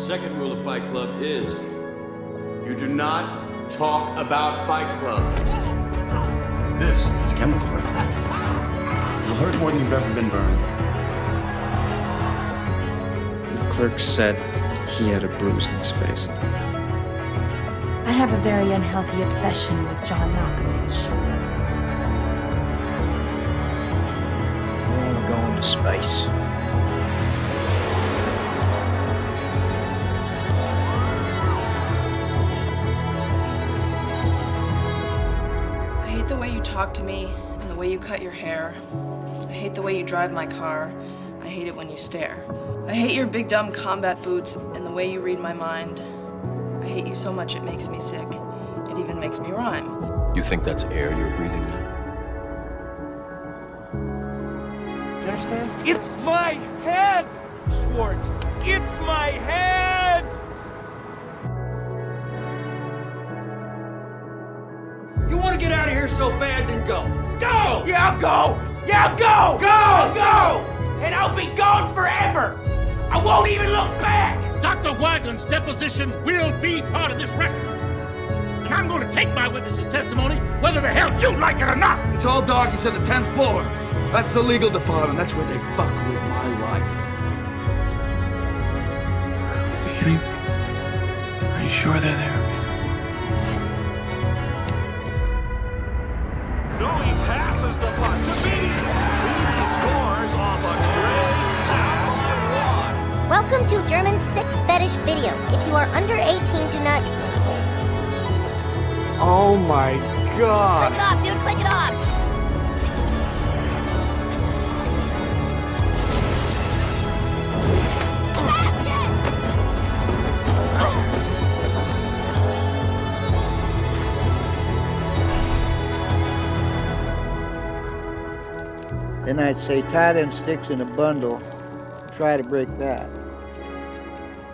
second rule of Fight Club is you do not talk about Fight Club. This is camouflage. You'll hurt more than you've ever been burned. The clerk said he had a bruise on his face. I have a very unhealthy obsession with John Malkovich. I want to go into space. I hate the way you talk to me and the way you cut your hair. I hate the way you drive my car. I hate it when you stare. I hate your big dumb combat boots and the way you read my mind. I hate you so much it makes me sick. It even makes me rhyme. You think that's air you're breathing now? You understand? It's my head, Schwartz. It's my head. You want to get out of here so bad, then go. Go! Yeah, I'll go. Yeah, I'll go. Go! I'll go. And I'll be gone forever. I won't even look back. Dr. Wagland's deposition will be part of this record. And I'm going to take my witness's testimony, whether the hell you like it or not. It's all dark. It's on the 10th floor. That's the legal department. That's where they fuck with my life. See anything? Are you sure they're there? No, he passes the puck to Beatty. Beatty scores off a great half-on one. Welcome to German Sick Fetish Video. If you are under 18, do not... Oh my God. Click it off, dude, click it off. Then I'd say, tie them sticks in a bundle, try to break that.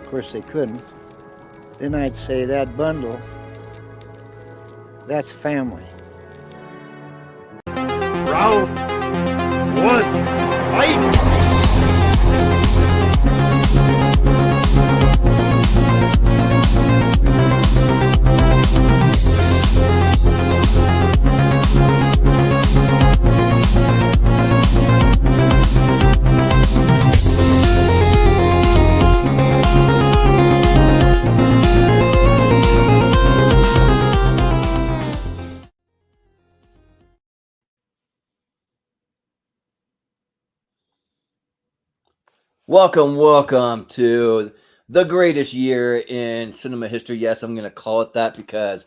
Of course, they couldn't. Then I'd say, that bundle, that's family. Round one, fight! Welcome to the greatest year in cinema history. Yes, I'm going to call it that because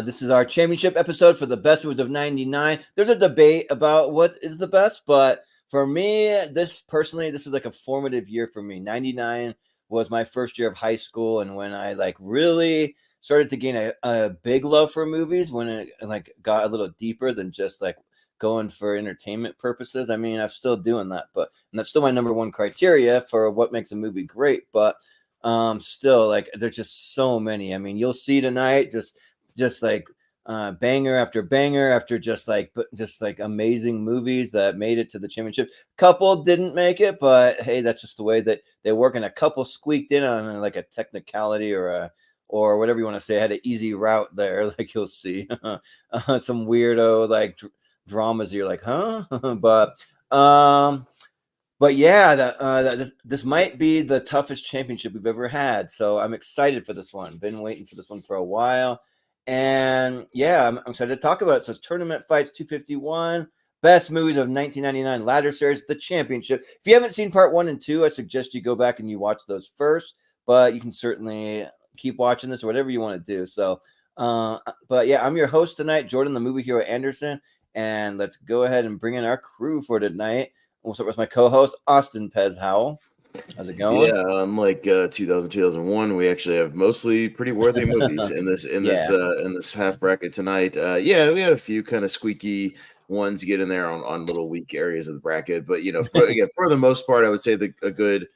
this is our championship episode for the best movies of 99. There's a debate about what is the best, but for me, this is like a formative year for me. 99 was my first year of high school, and when I like really started to gain a big love for movies, when it like got a little deeper than just like going for entertainment purposes. I mean, I'm still doing that, and that's still my number one criteria for what makes a movie great. But still, like, there's just so many. I mean, you'll see tonight just like banger after banger after just like amazing movies that made it to the championship. Couple didn't make it, but hey, that's just the way that they work. And a couple squeaked in on like a technicality or whatever you want to say. Had an easy route there, like you'll see some weirdo like dramas. You're like, huh? But yeah, this might be the toughest championship we've ever had. So I'm excited for this one. Been waiting for this one for a while. And yeah, I'm excited to talk about it. So it's Tournament Fights 251, Best Movies of 1999 Ladder Series, the championship. If you haven't seen part 1 and 2, I suggest you go back and you watch those first. But you can certainly keep watching this or whatever you want to do. So, but yeah, I'm your host tonight, Jordan, the movie hero Anderson. And let's go ahead and bring in our crew for tonight. We'll start with my co-host, Austin Pez Howell. How's it going? Yeah, unlike 2001, we actually have mostly pretty worthy movies in this half bracket tonight. Yeah, we had a few kind of squeaky ones get in there on little weak areas of the bracket, but again, for the most part, I would say a good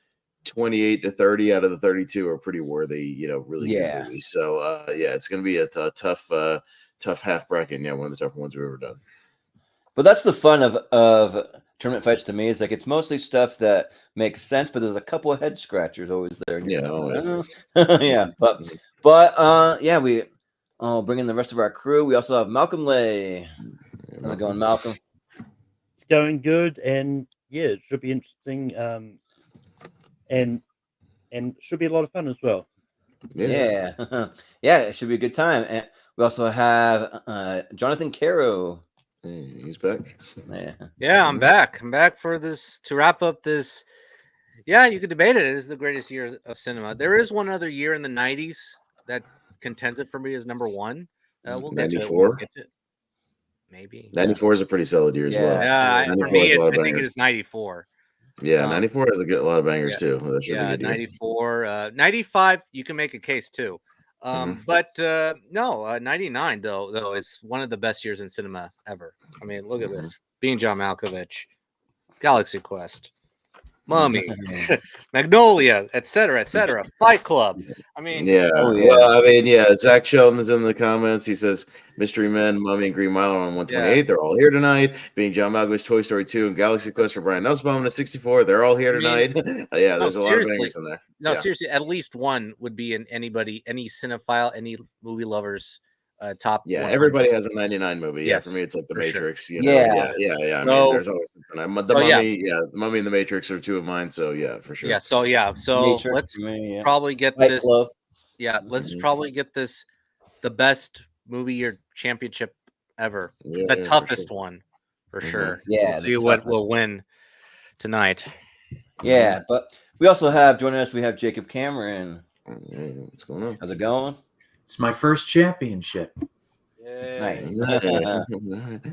28 to 30 out of the 32 are pretty worthy. Really good movies. So yeah, it's going to be a tough half bracket. Yeah, one of the tougher ones we've ever done. But that's the fun of tournament fights to me is like it's mostly stuff that makes sense, but there's a couple of head scratchers always there. Yeah, always. Yeah, but yeah, we bring in the rest of our crew. We also have Malcolm Lay. How's it going, Malcolm? It's going good, and yeah, it should be interesting. And should be a lot of fun as well. Yeah, yeah, it should be a good time. And we also have Jonathan Caro. He's back. Yeah, I'm back. I'm back for this to wrap up this. Yeah, you could debate it. It is the greatest year of cinema. There is one other year in the 90s that contends it for me as number one. We'll get 94. to it. We'll get to it. Maybe 94 is a pretty solid year as well. Yeah, for me, I think it is 94. Yeah, 94 has a lot of bangers too. That should Yeah, be a good 94, 95. You can make a case too. But no, 99 though is one of the best years in cinema ever. I mean, look at this: Being John Malkovich, Galaxy Quest, Mummy, Magnolia, etc., Fight Club. I mean, Well, I mean, Zach Sheldon's in the comments. He says Mystery Men, Mummy, and Green Mile are on 128. They're all here tonight. Being John Malkovich, Toy Story 2, and Galaxy Quest for Brian Nussbaum at 64. They're all here tonight. There's a lot of bangers in there. No, seriously, at least one would be in any cinephile, any movie lovers top. Yeah, 100. Everybody has a 99 movie. Yeah, for me, it's like The Matrix. Sure. You know? Yeah. I mean, there's always something. The Mummy, The Mummy and The Matrix are two of mine. So yeah, for sure. So Matrix, let's me, probably get Fight this. Club. Yeah, let's probably get this the best movie year championship ever. The toughest one for sure. Yeah, we'll see what will win tonight. Yeah, but we also have joining us. We have Jacob Cameron. What's going on? How's it going? It's my first championship. Nice.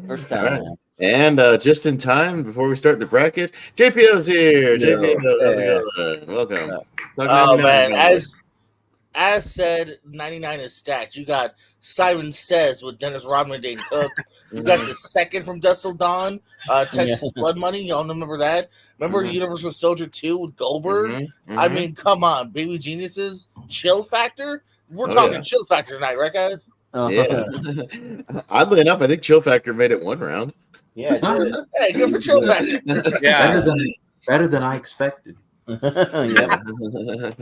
First time. Right. And just in time before we start the bracket, JPO's here. JPO, how's it going? Welcome. Oh man, as said, 99 is stacked. You got Simon Says with Dennis Rodman and Dane Cook. You got the second from Dusk Till Dawn, Texas Blood Money. Y'all remember that? Remember Universal Soldier 2 with Goldberg? I mean, come on, Baby Geniuses, Chill Factor. We're talking Chill Factor tonight, right, guys? Yeah. Oddly enough, I think Chill Factor made it one round. Yeah. Hey, good for Chill Factor. Better than I expected.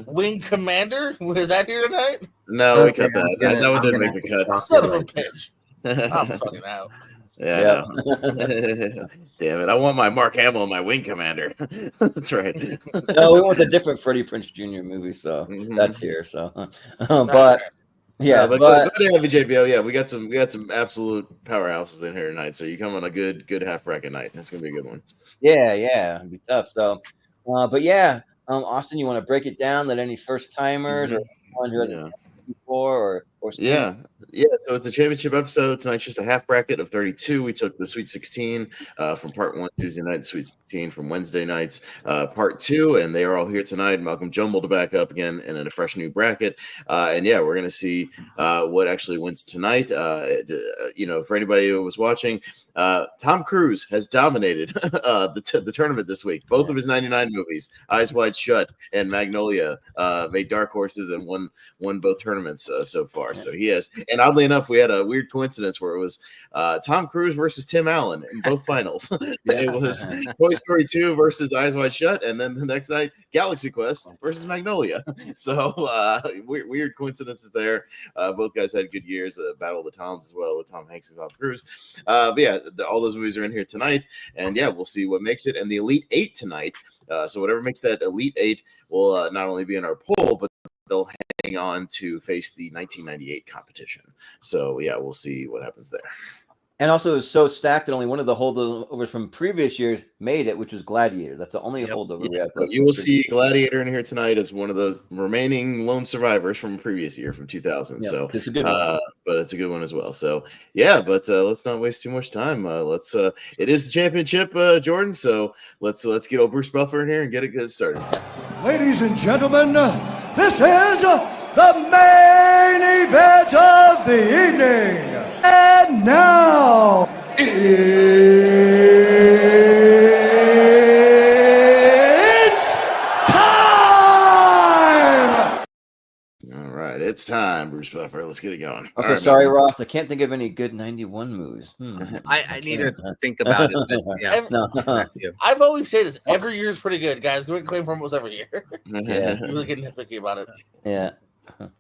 Wing Commander, was that here tonight? No, we cut that. That one didn't make the cut. Son of a bitch. I'm fucking out. Yeah. Damn it. I want my Mark Hamill and my Wing Commander. That's right. No, we want the different Freddie Prinze Jr. movie, so that's here. So, but glad to have you, JPO. Yeah, we got some absolute powerhouses in here tonight. So you come on a good half bracket night. It's gonna be a good one. Yeah, it'd be tough. So, but yeah, Austin, you want to break it down? Let any first timers or anyone who hasn't before or So it's the championship episode. Tonight's just a half bracket of 32. We took the Sweet 16 from part 1 Tuesday night, Sweet 16 from Wednesday nights, part 2, and they are all here tonight. Malcolm jumbled back up again and in a fresh new bracket. And we're gonna see what actually wins tonight. For anybody who was watching, Tom Cruise has dominated the tournament this week. Both of his 99 movies, Eyes Wide Shut and Magnolia, made dark horses and won both tournaments so far. So he has. And oddly enough, we had a weird coincidence where it was Tom Cruise versus Tim Allen in both finals. It was Toy Story 2 versus Eyes Wide Shut, and then the next night, Galaxy Quest versus Magnolia. So weird coincidences there. Both guys had good years. Battle of the Toms as well with Tom Hanks and Tom Cruise. All those movies are in here tonight, and we'll see what makes it. And the Elite 8 tonight. So whatever makes that Elite 8 will not only be in our poll, but they'll hang on to face the 1998 competition. So we'll see what happens there. And also, it was so stacked that only one of the holdovers from previous years made it, which was Gladiator. That's the only holdover we have. You will see Gladiator in here tonight as one of those remaining lone survivors from a previous year from 2000. So it's a good one. But it's a good one as well. So but let's not waste too much time. It is the championship, Jordan. So let's get old Bruce Buffer in here and get it started. Ladies and gentlemen, this is the main event of the evening. And now, it's time! All right, it's time. time, Bruce Buffer. Let's get it going. Also, All right, sorry, man. Ross. I can't think of any good 91 movies. I need to think about it. But yeah, No. I've always said this. Every year is pretty good, guys. Go ahead and claim for almost every year. Yeah. You really get nitpicky about it. Yeah.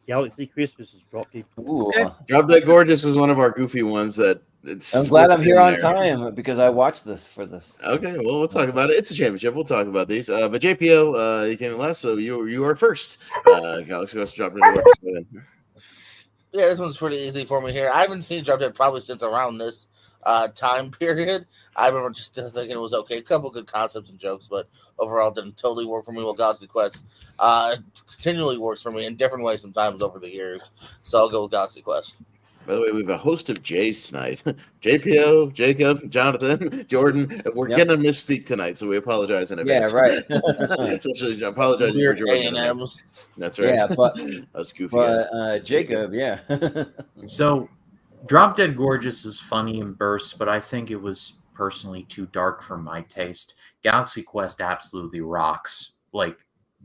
Galaxy Quest versus Drop Dead. Ooh. Drop Dead Gorgeous was one of our goofy ones that it's. I'm glad I'm slipped here in on there. time because I watched this for this. Okay, well, we'll talk about it. It's a championship. We'll talk about these. But JPO, you came in last, so you are first. Galaxy Quest Drop Dead Gorgeous. Yeah, this one's pretty easy for me here. I haven't seen Drop Dead probably since around this time period. I remember just thinking it was okay. A couple good concepts and jokes, but overall it didn't totally work for me. Well, Galaxy Quest continually works for me in different ways sometimes over the years. So I'll go with Galaxy Quest. By the way, we have a host of J's tonight. JPO, Jacob, Jonathan, Jordan. We're going to misspeak tonight, so we apologize in advance. Yeah, right. I apologize for Jordan. That's right. Yeah, but us goofy guys. Jacob, yeah. So, Drop Dead Gorgeous is funny in bursts, but I think it was personally too dark for my taste. Galaxy Quest absolutely rocks, like,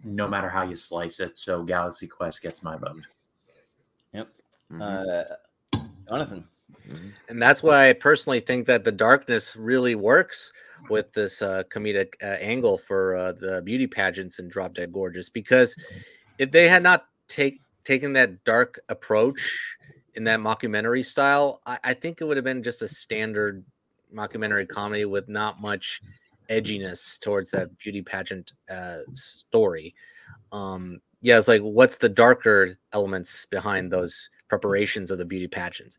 no matter how you slice it. So, Galaxy Quest gets my vote. Yep. Jonathan. And that's why I personally think that the darkness really works with this comedic angle for the beauty pageants in Drop Dead Gorgeous, because if they had not taken that dark approach in that mockumentary style, I think it would have been just a standard mockumentary comedy with not much edginess towards that beauty pageant story. It's like, what's the darker elements behind those preparations of the beauty pageants,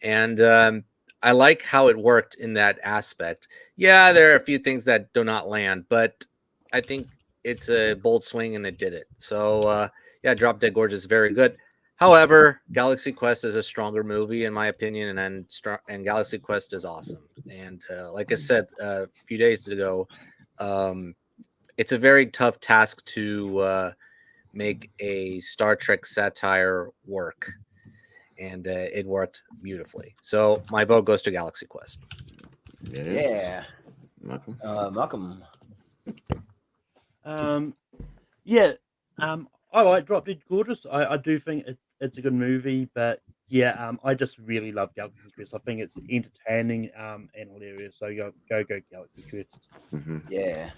and I like how it worked in that aspect. Yeah, there are a few things that do not land, but I think it's a bold swing and it did it. So Drop Dead Gorgeous is very good. However, Galaxy Quest is a stronger movie in my opinion, and Galaxy Quest is awesome. And like I said a few days ago, it's a very tough task to make a Star Trek satire work, and it worked beautifully. So my vote goes to Galaxy Quest. Yeah. Malcolm. I like Drop Dead Gorgeous. I do think it's a good movie, but I just really love Galaxy Quest. I think it's entertaining and hilarious. So go Galaxy Quest. Yeah.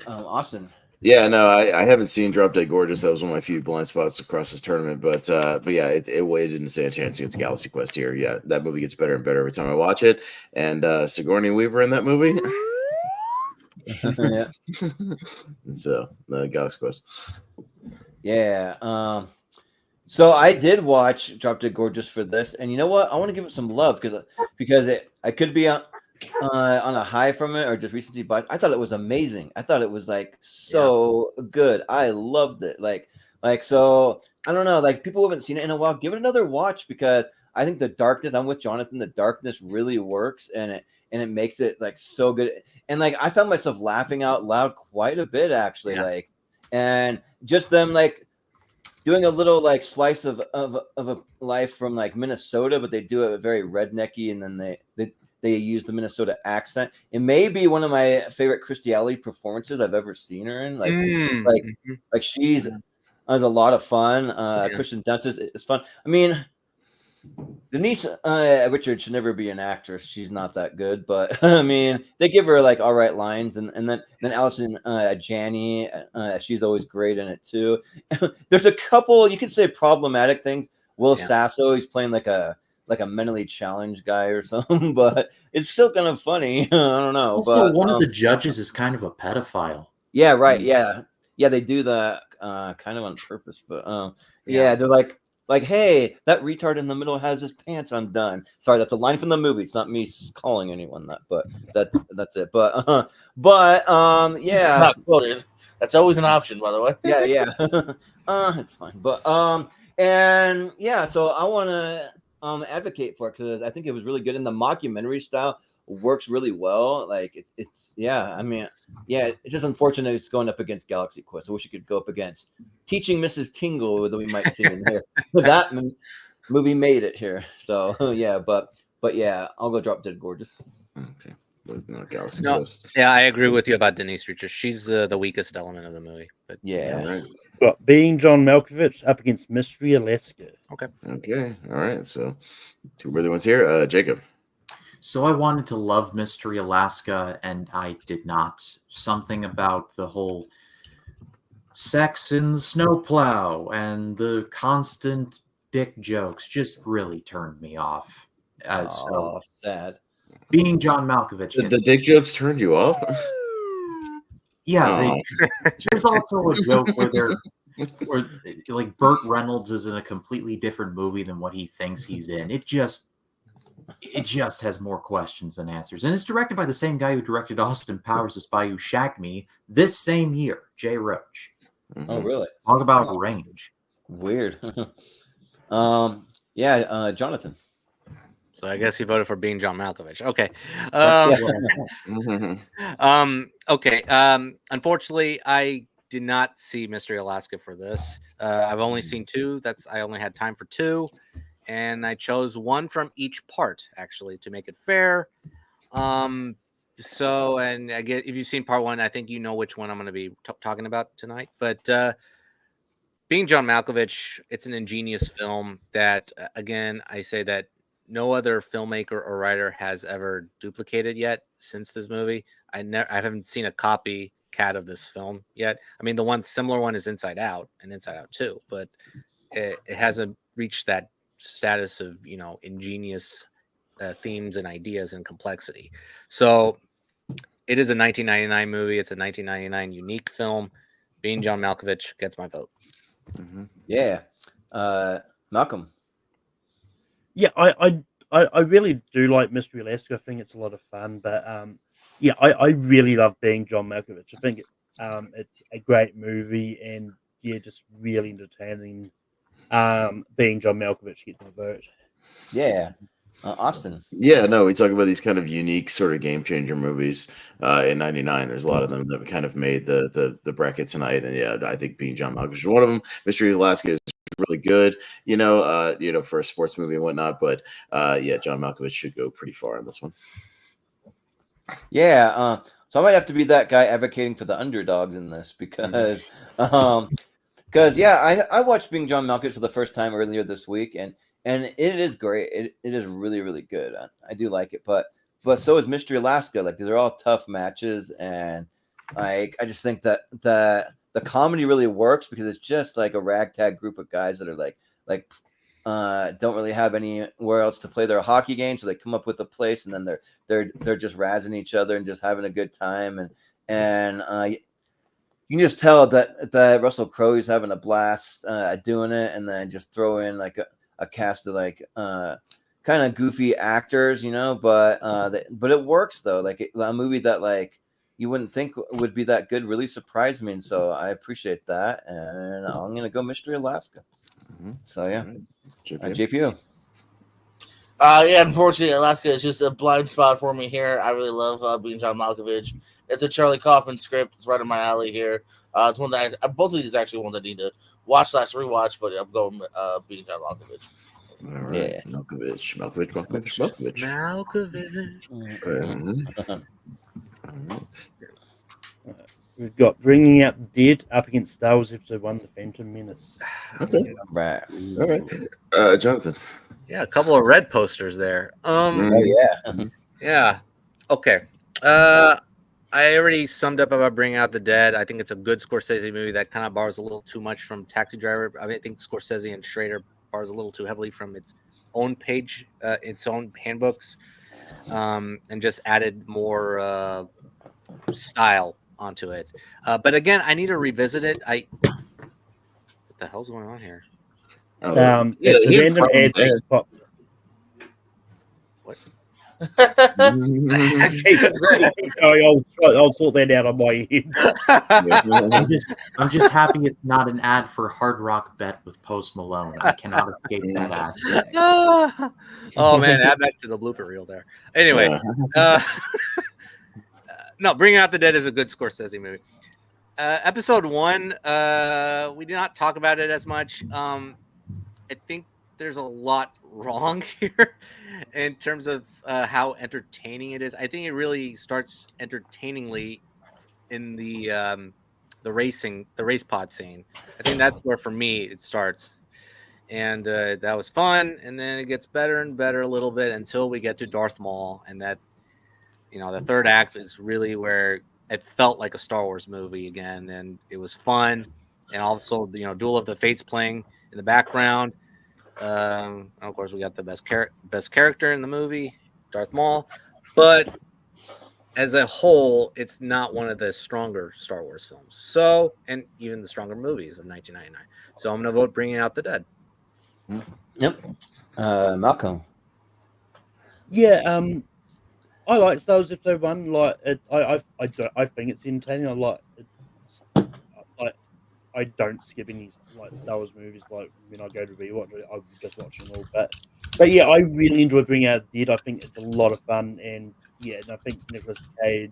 Austin. Yeah, no, I haven't seen Drop Dead Gorgeous. That was one of my few blind spots across this tournament. But yeah, it didn't stand a chance against Galaxy Quest here. Yeah, that movie gets better and better every time I watch it. And Sigourney Weaver in that movie. Yeah. So, Galaxy Quest. Yeah. So I did watch Drop Dead Gorgeous for this, and you know what? I want to give it some love because I could be on a high from it or just recency bias. I thought it was amazing. I thought it was like so good. I loved it. Like so. I don't know. Like, people who haven't seen it in a while, give it another watch, because I think the darkness. I'm with Jonathan. The darkness really works, and it makes it like so good. And like, I found myself laughing out loud quite a bit actually. Like, and just them like doing a little like slice of a life from like Minnesota, but they do it very rednecky, and then they use the Minnesota accent. It may be one of my favorite Christy Alley performances I've ever seen her in. Like she's has a lot of fun. Kristen Dunst is fun. I mean, Denise Richards should never be an actress. She's not that good, but I mean, they give her like all right lines, and then Allison Janney, she's always great in it too. There's a couple you could say problematic things. Will Sasso, he's playing like a mentally challenged guy or something, but it's still kind of funny. I don't know. Also, but one of the judges is kind of a pedophile. Yeah, right. Yeah, they do that kind of on purpose, but they're like, hey, that retard in the middle has his pants undone. Sorry, that's a line from the movie. It's not me calling anyone that, but that's it. But yeah, it's not quoted. That's always an option, by the way. Yeah. It's fine. But and yeah, so I want to advocate for it because I think it was really good, and the mockumentary style works really well. Like it's I mean, it's just unfortunate it's going up against Galaxy Quest. I wish it could go up against Teaching Mrs. Tingle that we might see in here. That movie made it here. So yeah, but yeah, I'll go Drop Dead Gorgeous. Okay. Galaxy Quest. Yeah, I agree with you about Denise Richards. She's the weakest element of the movie. But yeah. Right. got Being John Malkovich up against Mystery Alaska. Okay. Okay. All right. So 2 worthy ones here. Jacob. So I wanted to love Mystery Alaska, and I did not. Something about the whole sex in the snowplow and the constant dick jokes just really turned me off. So sad. Being John Malkovich. The dick jokes turned you off? Yeah, there's also a joke where like Burt Reynolds is in a completely different movie than what he thinks he's in. It just has more questions than answers. And it's directed by the same guy who directed Austin Powers' The Spy Who Shagged Me this same year, Jay Roach. Oh, really? Talk about range. Weird. Jonathan. So I guess he voted for Being John Malkovich. Okay. Okay. Unfortunately, I did not see Mystery Alaska for this. I've only seen 2. I only had time for 2, and I chose 1 from each part actually to make it fair. So, and I guess if you've seen part 1, I think you know which one I'm going to be talking about tonight. But Being John Malkovich, it's an ingenious film that, again, I say that no other filmmaker or writer has ever duplicated yet since this movie. I haven't seen a copycat of this film yet. I mean, the one similar one is Inside Out and Inside Out 2, but it hasn't reached that status of, ingenious themes and ideas and complexity. So it is a 1999 movie. It's a 1999 unique film. Being John Malkovich gets my vote. Yeah. Malcolm. Yeah, I really do like Mystery Alaska. I think it's a lot of fun, but I really love Being John Malkovich. I think it's a great movie, and just really entertaining. Being John Malkovich gets my vote. Yeah. Austin. Yeah, no, we talk about these kind of unique sort of game changer movies in '99. There's a lot of them that kind of made the bracket tonight, and I think Being John Malkovich is one of them. Mystery Alaska is really good, for a sports movie and whatnot. But John Malkovich should go pretty far in this one. Yeah, so I might have to be that guy advocating for the underdogs in this because, I watched Being John Malkovich for the first time earlier this week, and it is great. It is really, really good. I do like it, but so is Mystery Alaska. Like, these are all tough matches, and I just think that the comedy really works because it's just like a ragtag group of guys that are don't really have anywhere else to play their hockey game, so they come up with a place, and then they're just razzing each other and just having a good time, and you can just tell that Russell Crowe is having a blast doing it, and then just throw in like a cast of kind of goofy actors, but it works though. Like a movie that you wouldn't think would be that good really surprised me, and so I appreciate that, and I'm gonna go Mystery Alaska. So yeah, JPO. Unfortunately, Alaska is just a blind spot for me here. I really love Being John Malkovich. It's a Charlie Kaufman script. It's right in my alley here. It's one that both of these actually ones I need to watch/rewatch, but I'm going Being John Malkovich. All right. Yeah, Malkovich. We've got Bringing Out the Dead up against Star Wars Episode 1, The Phantom Menace. Okay. Right. All right. Jonathan. Yeah, a couple of red posters there. Yeah. Okay. I already summed up about Bringing Out the Dead. I think it's a good Scorsese movie that kind of borrows a little too much from Taxi Driver. I think Scorsese and Schrader borrows a little too heavily from its own page, its own handbooks, and just added more style onto it. But again, I need to revisit it. What the hell's going on here? It's a random ad pop. What? I'll sort that out on my end. I'm just happy it's not an ad for Hard Rock Bet with Post Malone. I cannot escape that ad. Oh man, add that to the blooper reel there. Anyway, no, Bringing Out the Dead is a good Scorsese movie. Episode 1, we did not talk about it as much. I think there's a lot wrong here in terms of how entertaining it is. I think it really starts entertainingly in the the race pod scene. I think that's where for me it starts, and that was fun. And then it gets better and better a little bit until we get to Darth Maul, and that the third act is really where it felt like a Star Wars movie again, and it was fun. And also, Duel of the Fates playing in the background. Of course, we got the best character in the movie, Darth Maul, but as a whole, it's not one of the stronger Star Wars films. So, and even the stronger movies of 1999. So, I'm going to vote Bringing Out the Dead. Yep. Malcolm. Yeah, I like Star Wars Episode 1. Like, I think it's entertaining. I don't skip any Star Wars movies. Like when I go to rewatch it, I'm just watching them all. But yeah, I really enjoy Bringing Out the Dead. I think it's a lot of fun, and I think Nicolas Cage,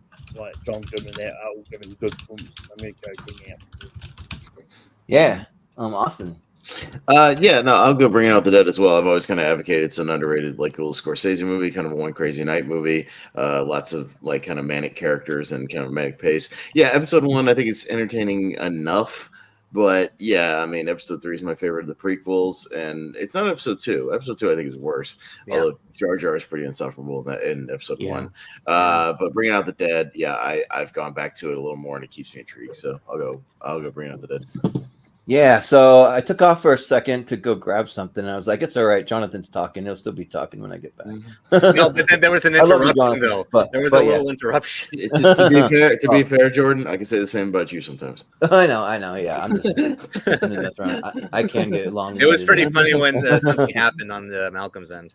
John Goodman, they're all giving good performances. I'm going to go Bringing Out the Dead. Yeah, Austin. No, I'll go Bringing Out the Dead as well. I've always kind of advocated it's an underrated, little Scorsese movie, kind of a One Crazy Night movie. Lots of kind of manic characters and kind of manic pace. Yeah, episode 1, I think it's entertaining enough. But yeah, I mean, episode 3 is my favorite of the prequels, and it's not episode 2. Episode 2, I think, is worse. Yeah. Although Jar Jar is pretty insufferable in episode 1. But Bringing Out the Dead, I've gone back to it a little more, and it keeps me intrigued. So I'll go Bringing Out the Dead. Yeah, so I took off for a second to go grab something, and I was like, "It's all right. Jonathan's talking. He'll still be talking when I get back." No, but then there was an interruption, though. There was a little interruption. To be fair, Jordan, I can say the same about you sometimes. I know. Yeah, I'm just I can get long. It was pretty funny when something happened on the Malcolm's end.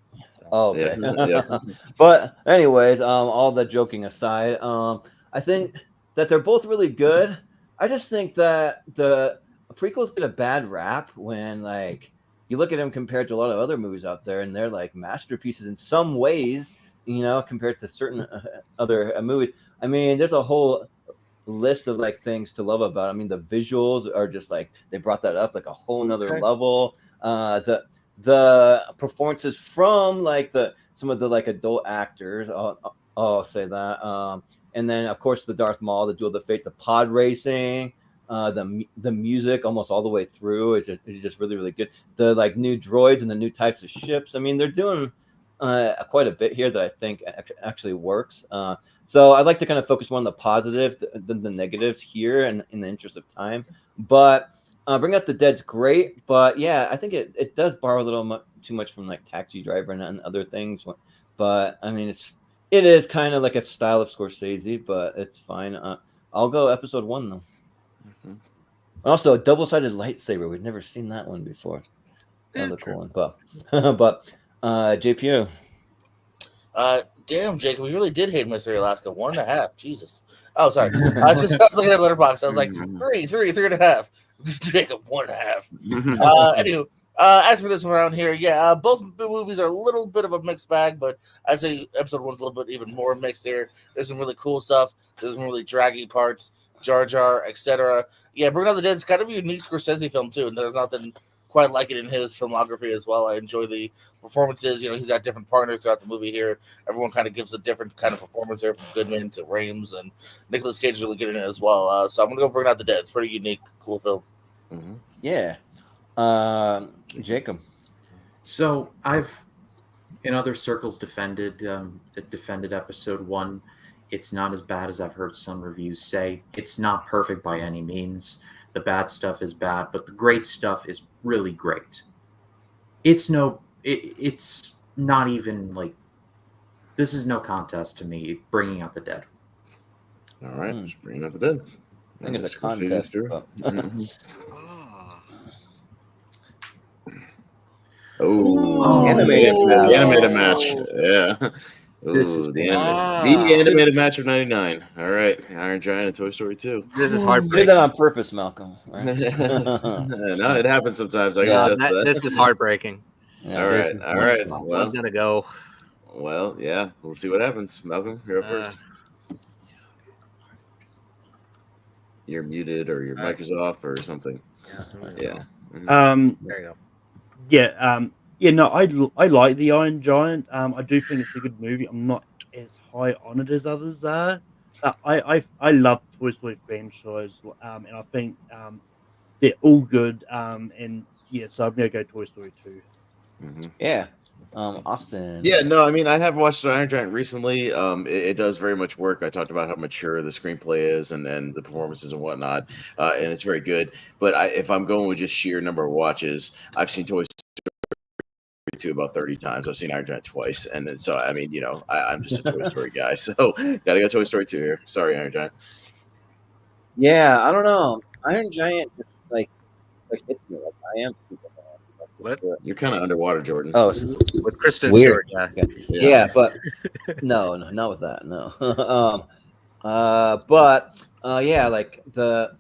Oh, okay. Yeah. But anyways, all the joking aside, I think that they're both really good. I just think that the prequels get a bad rap when you look at them compared to a lot of other movies out there, and they're masterpieces in some ways, compared to certain other movies. I mean, there's a whole list of things to love about. I mean, the visuals are just they brought that up a whole nother level. The performances from some of the adult actors, I'll say that. And then of course the Darth Maul, the Duel of the Fate, the pod racing. The music almost all the way through it's just really, really good. The new droids and the new types of ships. I mean, they're doing quite a bit here that I think actually works. So I'd like to kind of focus more on the positives than the negatives here, in the interest of time. But Bring Out the Dead's great, but yeah, I think it does borrow a little too much from Taxi Driver and other things. But I mean, it is kind of like a style of Scorsese, but it's fine. I'll go episode 1 though. Mm-hmm. Also, a double-sided lightsaber. We've never seen that one before. Another cool one, but JPU. Damn, Jacob, we really did hate Mystery Alaska. 1.5. Jesus. Oh, sorry. I was looking at Letterboxd. I was like, 3.5. Jacob, 1.5. Anywho, as for this one around here, both movies are a little bit of a mixed bag, but I'd say episode 1's a little bit even more mixed here. There's some really cool stuff. There's some really draggy parts. Jar Jar, etc. Yeah, Bringing Out the Dead is kind of a unique Scorsese film too, and there's nothing quite like it in his filmography as well. I enjoy the performances. He's got different partners throughout the movie here. Everyone kind of gives a different kind of performance there, from Goodman to Rames, and Nicolas Cage is really good in it as well. So I'm gonna go Bringing Out the Dead. It's a pretty unique, cool film. Mm-hmm. Yeah, Jacob. So I've in other circles defended episode 1. It's not as bad as I've heard some reviews say. It's not perfect by any means. The bad stuff is bad, but the great stuff is really great. It's not even this is no contest to me. Bringing Out the Dead. All right, Bringing Out the Dead. I think it's a contest. Animated match. Yeah. Ooh, the animated match of 99. All right, Iron Giant and Toy Story 2. This is heartbreaking. You did that on purpose, Malcolm. Right? No, it happens sometimes. I can test that. This is heartbreaking. Yeah, all right. One's gonna go. Well, yeah, we'll see what happens. Malcolm, you're up first. You're muted, or your mic is off, or something. Yeah. Mm-hmm. There you go. Yeah. No, I like the Iron Giant. I do think it's a good movie. I'm not as high on it as others are. I love Toy Story franchise, and I think they're all good. And yeah, so I'm gonna go Toy Story 2. Yeah. Austin. Yeah, no, I mean, I have watched Iron Giant recently. It does very much work. I talked about how mature the screenplay is and the performances and whatnot, and it's very good. But if I'm going with just sheer number of watches, I've seen Toy Story 2 about 30 times. I've seen Iron Giant twice, and then so I mean, I'm just a Toy Story guy, so gotta go Toy Story 2 here. Sorry, Iron Giant. Yeah, I don't know. Iron Giant just like hits me. Like I am super fan. What? You're kind of underwater, Jordan. Oh, with Kristen weird. Stewart, Yeah, but no, not with that. No. Yeah, like the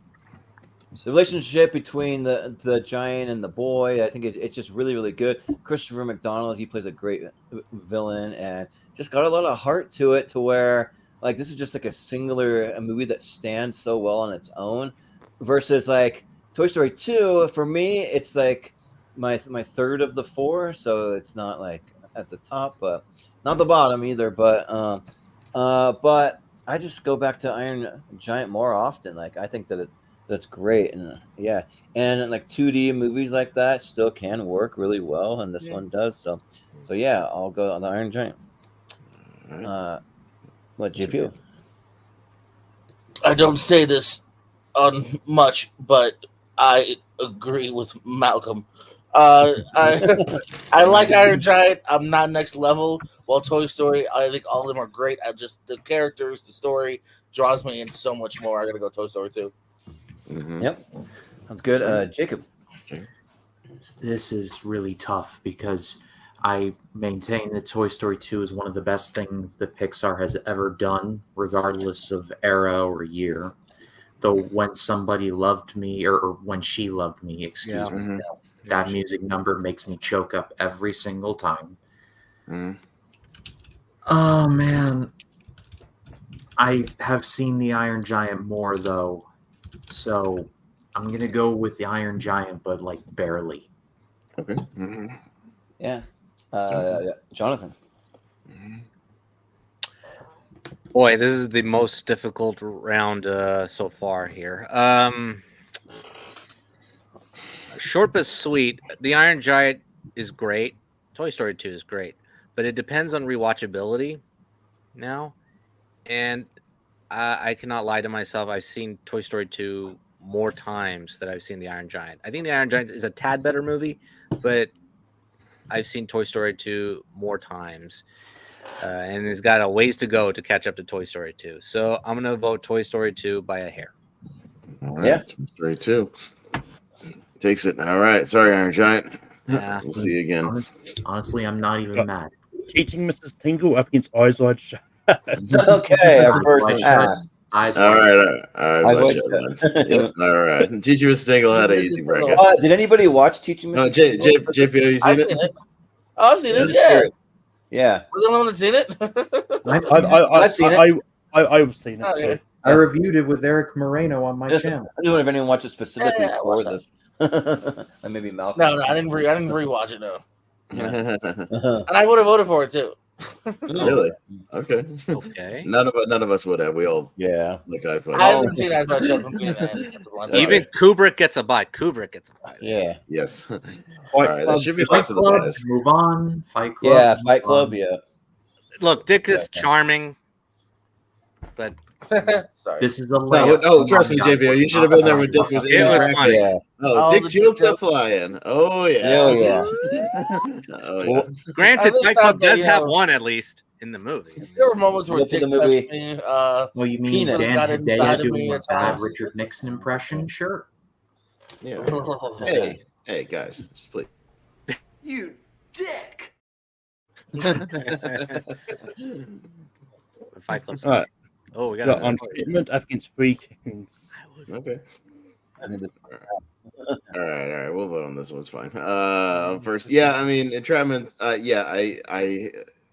relationship between the giant and the boy, I think it's just really, really good. Christopher McDonald, he plays a great villain and just got a lot of heart to it, to where like this is just like a movie that stands so well on its own, versus like Toy Story 2. For me, it's like my third of the four, so it's not like at the top, but not the bottom either. But I just go back to Iron Giant more often. Like I think that's great, and and like 2D movies like that still can work really well, and this one does. So yeah, I'll go on the Iron Giant. What, JPO? I don't say this on much, but I agree with Malcolm. I like Iron Giant. I'm not next level. While Toy Story, I think all of them are great. I just the characters, the story draws me in so much more. I gotta go Toy Story 2. Yep, sounds good. Jacob. This is really tough because I maintain that Toy Story 2 is one of the best things that Pixar has ever done, regardless of era or year. Though When Somebody Loved Me, or When She Loved Me, excuse me, that music number makes me choke up every single time. Oh, man. I have seen the Iron Giant more, though, so I'm going to go with the Iron Giant, but like barely. Okay. Yeah. Jonathan. Boy, this is the most difficult round so far here. Short but sweet. The Iron Giant is great. Toy Story 2 is great, but it depends on rewatchability now. And I cannot lie to myself. I've seen Toy Story 2 more times than I've seen the Iron Giant. I think the Iron Giant is a tad better movie, but I've seen Toy Story 2 more times. And it's got a ways to go to catch up to Toy Story 2. So I'm going to vote Toy Story 2 by a hair. All right. Yeah. Toy Story 2 takes it. All right. Sorry, Iron Giant. Yeah. We'll see you again. Honestly, I'm not even mad. Teaching Mrs. Tingle up against Eyes Wide Shut. Okay, our first pass. All right. Yep. All right. Teaching Mrs. Tingle had an easy bracket. Did anybody watch Teaching Mrs. Tingle? JPO, you seen it? I've seen it. Yeah. Yeah. Was the one that's seen it? I've seen it. I've seen it. Okay. I reviewed it with Eric Moreno on my channel. I don't know if anyone watches specifically for this. Or maybe Malcolm. No, I didn't rewatch it. No. And I would have voted for it too. Really? Okay. None of us would have. We all like I haven't seen Eyes Wide Shut from being Even Kubrick gets a bite. Yeah. Yes. All right. That should be less of the bias. Move on. Fight Club. Yeah, Fight Club. Yeah. Look, Dick is charming, but sorry. This is a layup. No, trust me, JPO. You should have been there when Dick was in. It was funny. Yeah. Oh, Dick jokes are flying. Oh yeah. Oh yeah. Oh, Granted, At least Fight Club I'll does say, have one at least in the movie. There were moments where Look at Dick the movie. touched me. Well, you mean Penis got Dan inside Hedaya of me doing a at bad times. Richard Nixon impression? Sure. yeah. Hey, guys, just please. You dick. Fight Club's All right. Oh, we got Got on treatment against Three Kings. Okay. All right. We'll vote on this one. It's fine. First, I mean, Entrapment. I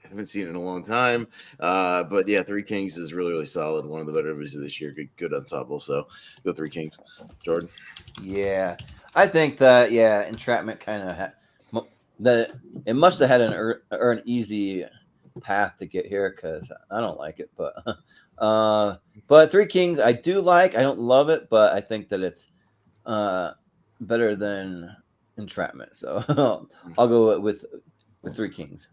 haven't seen it in a long time. But yeah, Three Kings is really, really solid. One of the better movies of this year. Good ensemble. So go Three Kings. Jordan. Yeah, I think that Entrapment kind of had it must have had an easy path to get here, because I don't like it, but But Three Kings, I do like. I don't love it, but I think that it's better than Entrapment. So I'll go with Three Kings.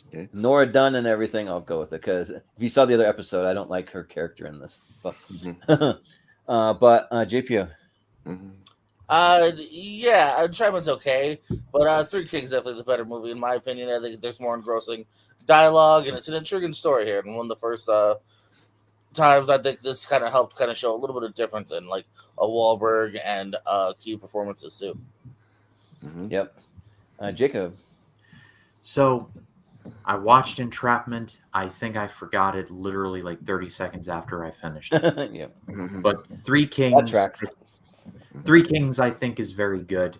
Okay. Nora Dunn and everything, I'll go with it because if you saw the other episode, I don't like her character in this. But JPO. Yeah, Entrapment's okay, but Three Kings definitely the better movie in my opinion. I think there's more engrossing dialogue and it's an intriguing story here. And one of the first times I think this kind of helped kind of show a little bit of difference in like a Wahlberg and key performances too. Yep. Jacob. So I watched Entrapment. I think I forgot it literally like 30 seconds after I finished it. Yep. But Three Kings. That tracks. Three Kings, I think, is very good.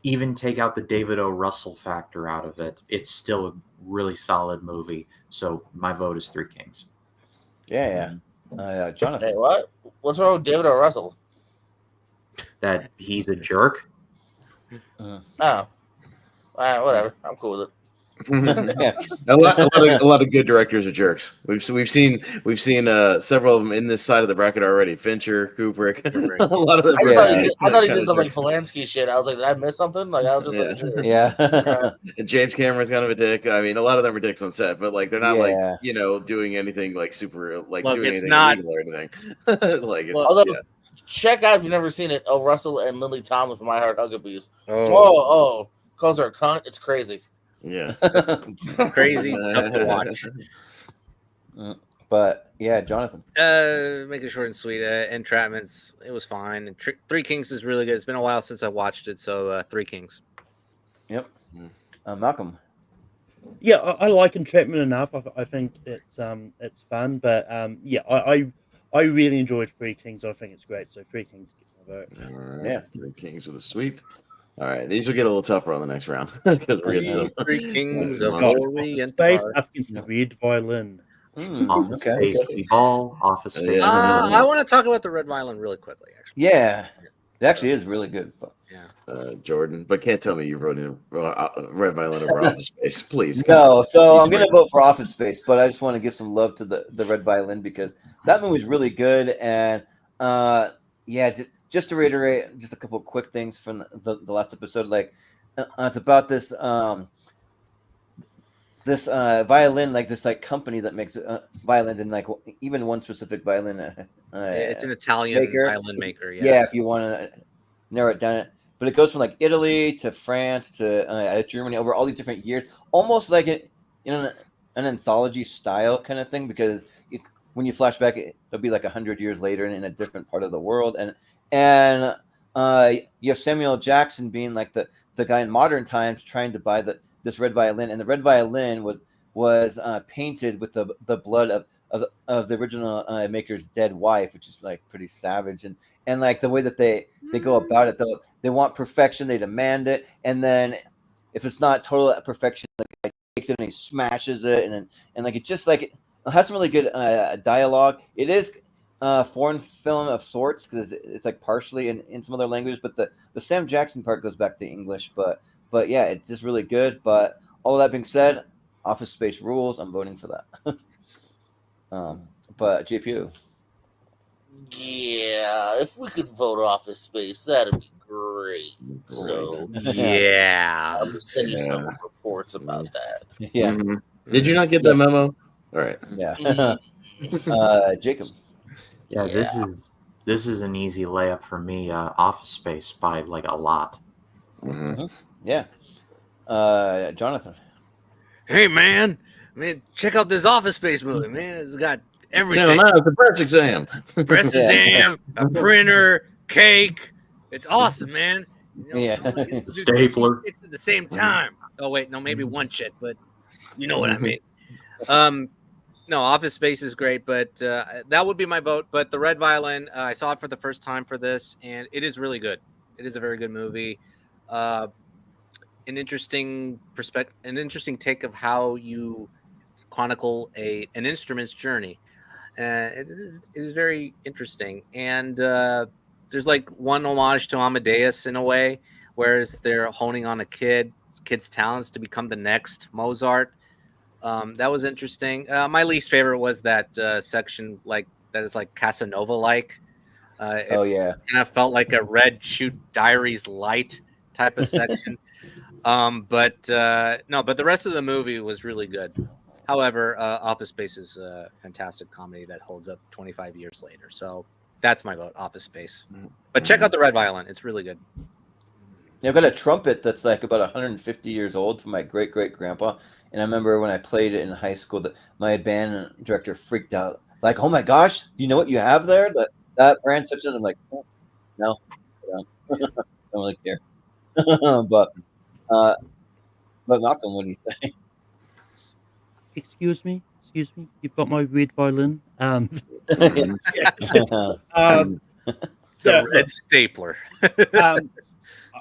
Even take out the David O. Russell factor out of it, it's still a really solid movie. So my vote is Three Kings. Yeah. Jonathan. Hey, what? What's wrong with David O. Russell? That he's a jerk. Oh, whatever. I'm cool with it. a lot of good directors are jerks. We've seen several of them in this side of the bracket already. Fincher, Kubrick. A lot of them. I thought he did some like Polanski shit. I was like, did I miss something? Like I was just like, yeah. And James Cameron's kind of a dick. I mean, a lot of them are dicks on set, but like they're not like doing anything like super like Look, doing it's anything not illegal or anything. Like it's although check out if you've never seen it. Oh, Russell and Lily Tomlin from My Heart Huckabees. Oh. Calls her a cunt. It's crazy. Yeah, crazy tough to watch. But yeah, Jonathan. Make it short and sweet. Entrapments, it was fine. And Three Kings is really good. It's been a while since I watched it, so Three Kings. Yep. Malcolm. Yeah, I like Entrapment enough. I think it's fun, but yeah, I really enjoyed Three Kings. I think it's great. So Three Kings gets my vote. All right. Yeah, Three Kings with a sweep. All right, these will get a little tougher on the next round because we're getting some. Three Kings of Office Glory and Space up against the Red Violin. Office Space Ball, Office Space. I want to talk about the Red Violin really quickly. Actually, yeah, it actually is really good. But. Jordan, but can't tell me you wrote in Red Violin over Office Space, please. No, so I'm going to vote for Office Space, but I just want to give some love to the Red Violin because that movie is really good. And just to reiterate, just a couple of quick things from the last episode. Like, it's about this violin, like this like company that makes violins, and like even one specific violin. It's an Italian violin maker. Yeah, if you want to narrow it down, but it goes from like Italy to France to Germany over all these different years, almost like an anthology style kind of thing. Because when you flash back, it'll be like 100 years later in a different part of the world, and you have Samuel Jackson being like the guy in modern times trying to buy this red violin, and the red violin was painted with the blood of the original maker's dead wife, which is like pretty savage, and like the way that they go about it, they want perfection, they demand it, and then if it's not total perfection, like takes it and he smashes it, and like it just like it has some really good dialogue. It is a foreign film of sorts because it's like partially in some other languages, but the Sam Jackson part goes back to English, but yeah, it's just really good. But all of that being said, Office Space rules. I'm voting for that. But JPU. Yeah, if we could vote Office Space, that'd be great. So yeah, I'll just send you some reports about that. Yeah. Mm-hmm. Did you not get that memo? All right. Yeah. Jacob. Yeah, this is an easy layup for me. Office Space by like a lot. Mm-hmm. Yeah. Jonathan. Hey man, check out this Office Space movie, man. It's got everything. No, it's a press exam. Press exam, a printer, cake. It's awesome, man. Stapler. It's at the same time. Oh wait, no, maybe one chick, but you know what I mean. No, Office Space is great, but that would be my vote. But the Red Violin, I saw it for the first time for this, and it is really good. It is a very good movie. An interesting perspective, an interesting take of how you chronicle an instrument's journey. It is very interesting, and there's like one homage to Amadeus in a way, whereas they're honing on a kid's talents to become the next Mozart. That was interesting. My least favorite was that section, like that is like Casanova like. Oh yeah, kind of felt like a Red Shoot Diaries light type of section. But the rest of the movie was really good. However, Office Space is a fantastic comedy that holds up 25 years later. So that's my vote, Office Space. But check out the Red Violin; it's really good. Yeah, I've got a trumpet that's like about 150 years old from my great grandpa, and I remember when I played it in high school, that my band director freaked out, like, "Oh my gosh, do you know what you have there? That brand such as." I'm like, oh, no, I don't really care. but Malcolm, what do you say? Excuse me, you've got my red violin. The red stapler.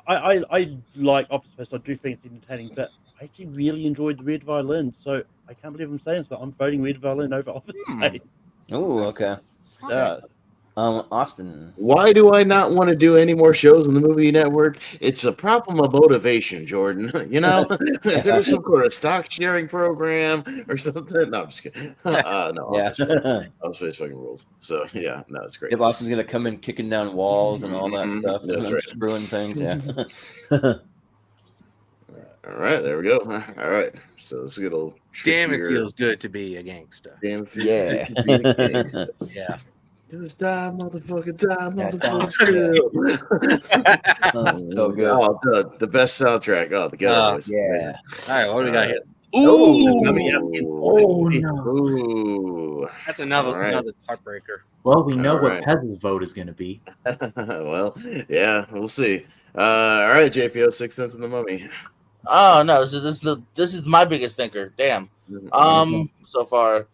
I like Office Space. I do think it's entertaining, but I actually really enjoyed the red violin. So I can't believe I'm saying this, but I'm voting red violin over Office Space. Oh, okay. Yeah. Austin. Why do I not want to do any more shows on the Movie Network? It's a problem of motivation, Jordan. You know, if there was some sort of stock sharing program or something. No, I'm just kidding. No, Yeah. Office Space fucking rules. So yeah, no, it's great. If Austin's gonna come in kicking down walls and all that stuff, That's and right. screwing things. Yeah. All right, there we go. All right, so this is a little Damn, it trickier. feels good to be a gangster. Damn, it feels Yeah. good to be a gangster. Yeah. Just die, motherfucker, die, Yeah, motherfucker. so good. Oh, the best soundtrack. Oh, the Ghetto Boys. Yeah. All right, what do we got here? Oh no! Ooh. That's another All right. another heartbreaker. Well, we know All what right. Pez's vote is going to be. Well, yeah, we'll see. All right, JPO, 6 Cents in the Mummy. Oh no, so this is my biggest thinker. Damn. So far,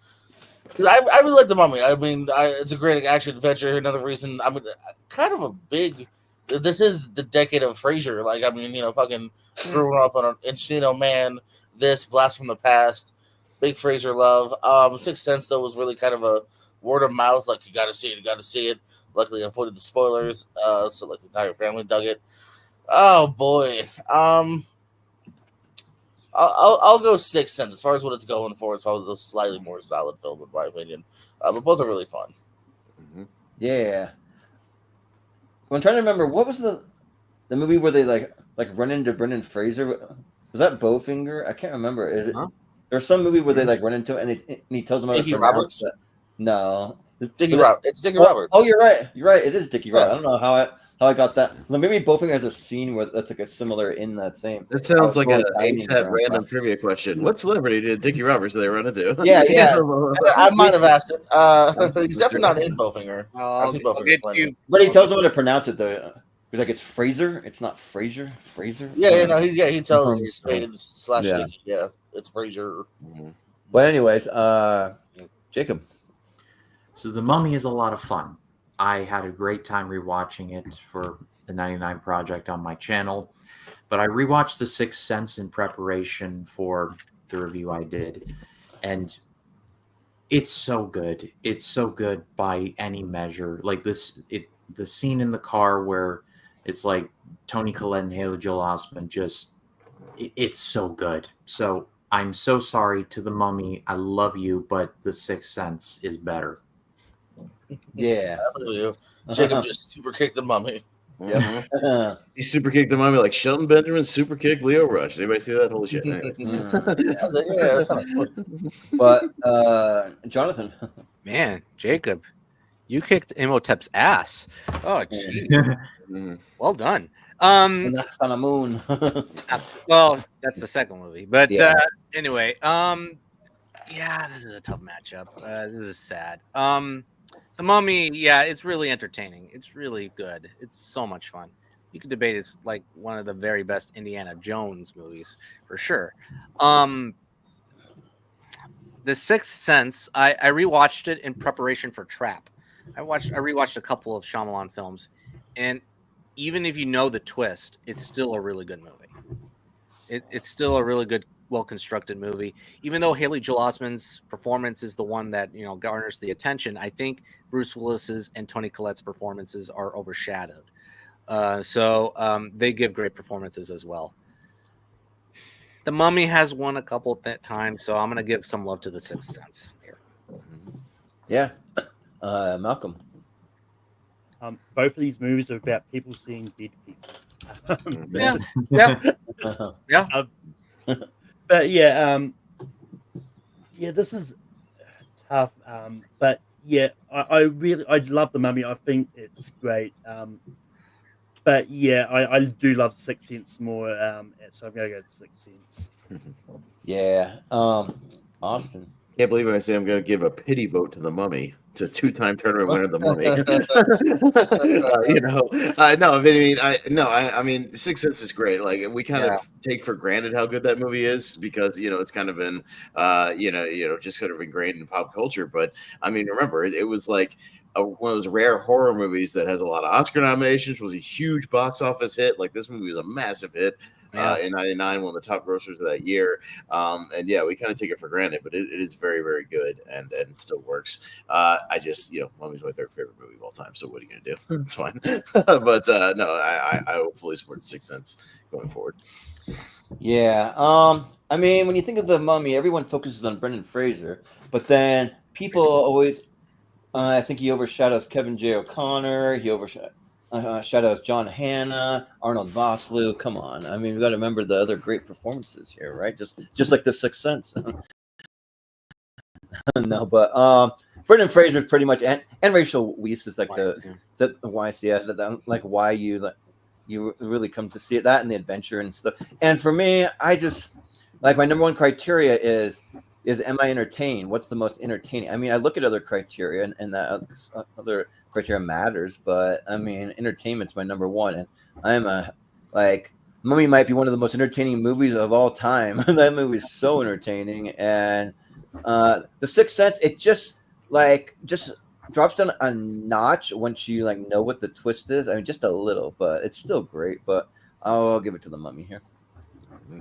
'cause I really like the Mummy. I mean, it's a great action adventure. Another reason, I mean, kind of a big. This is the decade of Frasier. Like, I mean, you know, fucking growing up on an Encino Man. This Blast from the Past, big Frasier love. Sixth Sense though was really kind of a word of mouth. Like, you got to see it, you got to see it. Luckily, I avoided the spoilers, so like the entire family dug it. Oh boy. I'll go Sixth Sense. As far as what it's going for, it's probably the slightly more solid film in my opinion. But both are really fun. Yeah. Well, I'm trying to remember, what was the movie where they like run into Brendan Fraser? Was that Bowfinger? I can't remember. Is it? There's some movie where they like run into it and he tells them how Dickie to pronounce Roberts? it. No. Dickie Roberts. It's Dickie Roberts. Oh, you're right. You're right. It is Dickie Roberts. I don't know how I got that. Well, maybe Bowfinger has a scene where that's like a similar in that same. That sounds like Roy a Dining ASAP around. random trivia question. What celebrity did Dickie Roberts they run into? Yeah. I might have asked it. He's definitely not in Bowfinger. I've seen Bowfinger plenty. But he tells them how to pronounce it though. He's like, it's Fraser. It's not Fraser. Fraser. Yeah, no, he tells Spade / Yeah. Dickie. Yeah, it's Frasier. But anyways, Jacob. So The Mummy is a lot of fun. I had a great time rewatching it for the 99 Project on my channel, but I rewatched The Sixth Sense in preparation for the review I did, and it's so good. It's so good by any measure. Like the scene in the car where it's like Toni Collette and Haley Joel Osment, it's so good. So I'm so sorry to The Mummy. I love you, but The Sixth Sense is better. Yeah. I believe you. Jacob just super kicked the Mummy. Yep. He super kicked the Mummy like Shelton Benjamin super kicked Leo Rush. Anybody see that? Holy shit. Anyways. But Jonathan. Man, Jacob, you kicked Imhotep's ass. Oh, gee. Well done. And that's on a moon. Well, that's the second movie. But Yeah. anyway, yeah, this is a tough matchup. This is sad. The Mummy, yeah, it's really entertaining. It's really good. It's so much fun. You could debate it's like one of the very best Indiana Jones movies for sure. The Sixth Sense, I rewatched it in preparation for Trap. I rewatched a couple of Shyamalan films, and even if you know the twist, it's still a really good movie. It's still a really good, well-constructed movie. Even though Haley Joel Osment's performance is the one that garners the attention, I think Bruce Willis's and Toni Collette's performances are overshadowed. So they give great performances as well. The Mummy has won a couple times, so I'm going to give some love to The Sixth Sense here. Yeah. Malcolm. Both of these movies are about people seeing dead people. Yeah. But yeah, this is tough. But yeah, I love The Mummy. I think it's great. But yeah, I do love Sixth Sense more. So I'm gonna go to Sixth Sense. Yeah. Austin. Can't believe I say I'm going to give a pity vote to The Mummy, to two-time tournament winner, The Mummy. I mean, Sixth Sense is great. Like, we kind of take for granted how good that movie is because it's kind of been, just sort of ingrained in pop culture. But I mean, remember, it was like one of those rare horror movies that has a lot of Oscar nominations. Was a huge box office hit. Like, this movie was a massive hit. In '99, one of the top grossers of that year. And yeah, we kind of take it for granted, but it is very, very good and it still works. I just, Mummy's my third favorite movie of all time. So what are you going to do? It's fine. But no, I will fully support Sixth Sense going forward. Yeah. I mean, when you think of The Mummy, everyone focuses on Brendan Fraser, but then people always, I think he overshadows Kevin J. O'Connor. He overshadows John Hannah, Arnold Vosloo. Come on. I mean, we got to remember the other great performances here, right? Just like The Sixth Sense. No, but Brendan Fraser is pretty much, and Rachel Weisz is like the YCS, like why you really come to see it, that and the adventure and stuff. And for me, I just like, my number one criteria is am I entertained? What's the most entertaining? I mean, I look at other criteria and that other criteria matters, but I mean, entertainment's my number one. And Mummy might be one of the most entertaining movies of all time. That movie is so entertaining. And The Sixth Sense, it just drops down a notch once you know what the twist is. I mean, just a little, but it's still great. But I'll give it to The Mummy here. All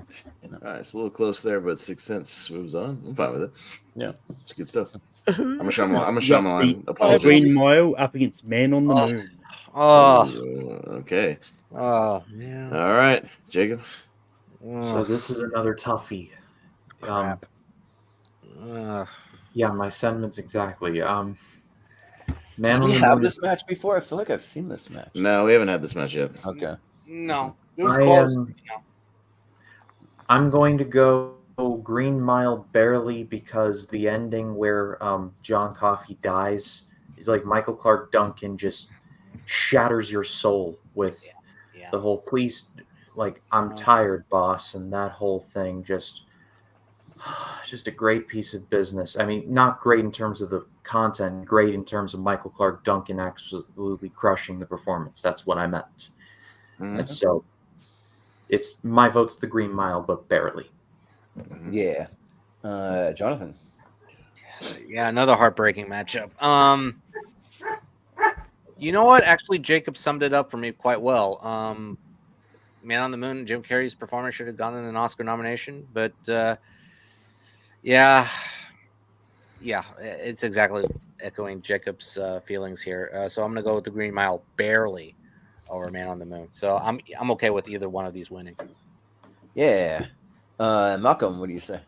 right, it's a little close there, but Sixth Sense moves on. I'm fine with it. Yeah, it's good stuff. I'm a Shyamalan. Apologies. Green Mile up against Man on the Moon. Okay. Oh man. All right, Jacob. So this is another toughie. Yeah, my sentiments exactly. Man on Did we the have Moon. this match before? I feel like I've seen this match. No, we haven't had this match yet. Okay. No, it was close. I'm going to go Green Mile barely because the ending where John Coffey dies is like Michael Clark Duncan just shatters your soul with the whole please, like, I'm tired, boss, and that whole thing just a great piece of business. I mean, not great in terms of the content, great in terms of Michael Clark Duncan absolutely crushing the performance. That's what I meant. And so it's my vote's the Green Mile, but barely. Yeah. Jonathan. Yeah, another heartbreaking matchup. You know what? Actually, Jacob summed it up for me quite well. Man on the Moon, Jim Carrey's performance should have gotten an Oscar nomination, but it's exactly echoing Jacob's feelings here. So I'm going to go with the Green Mile barely over Man on the Moon. So I'm okay with either one of these winning. Yeah. Malcolm, what do you say?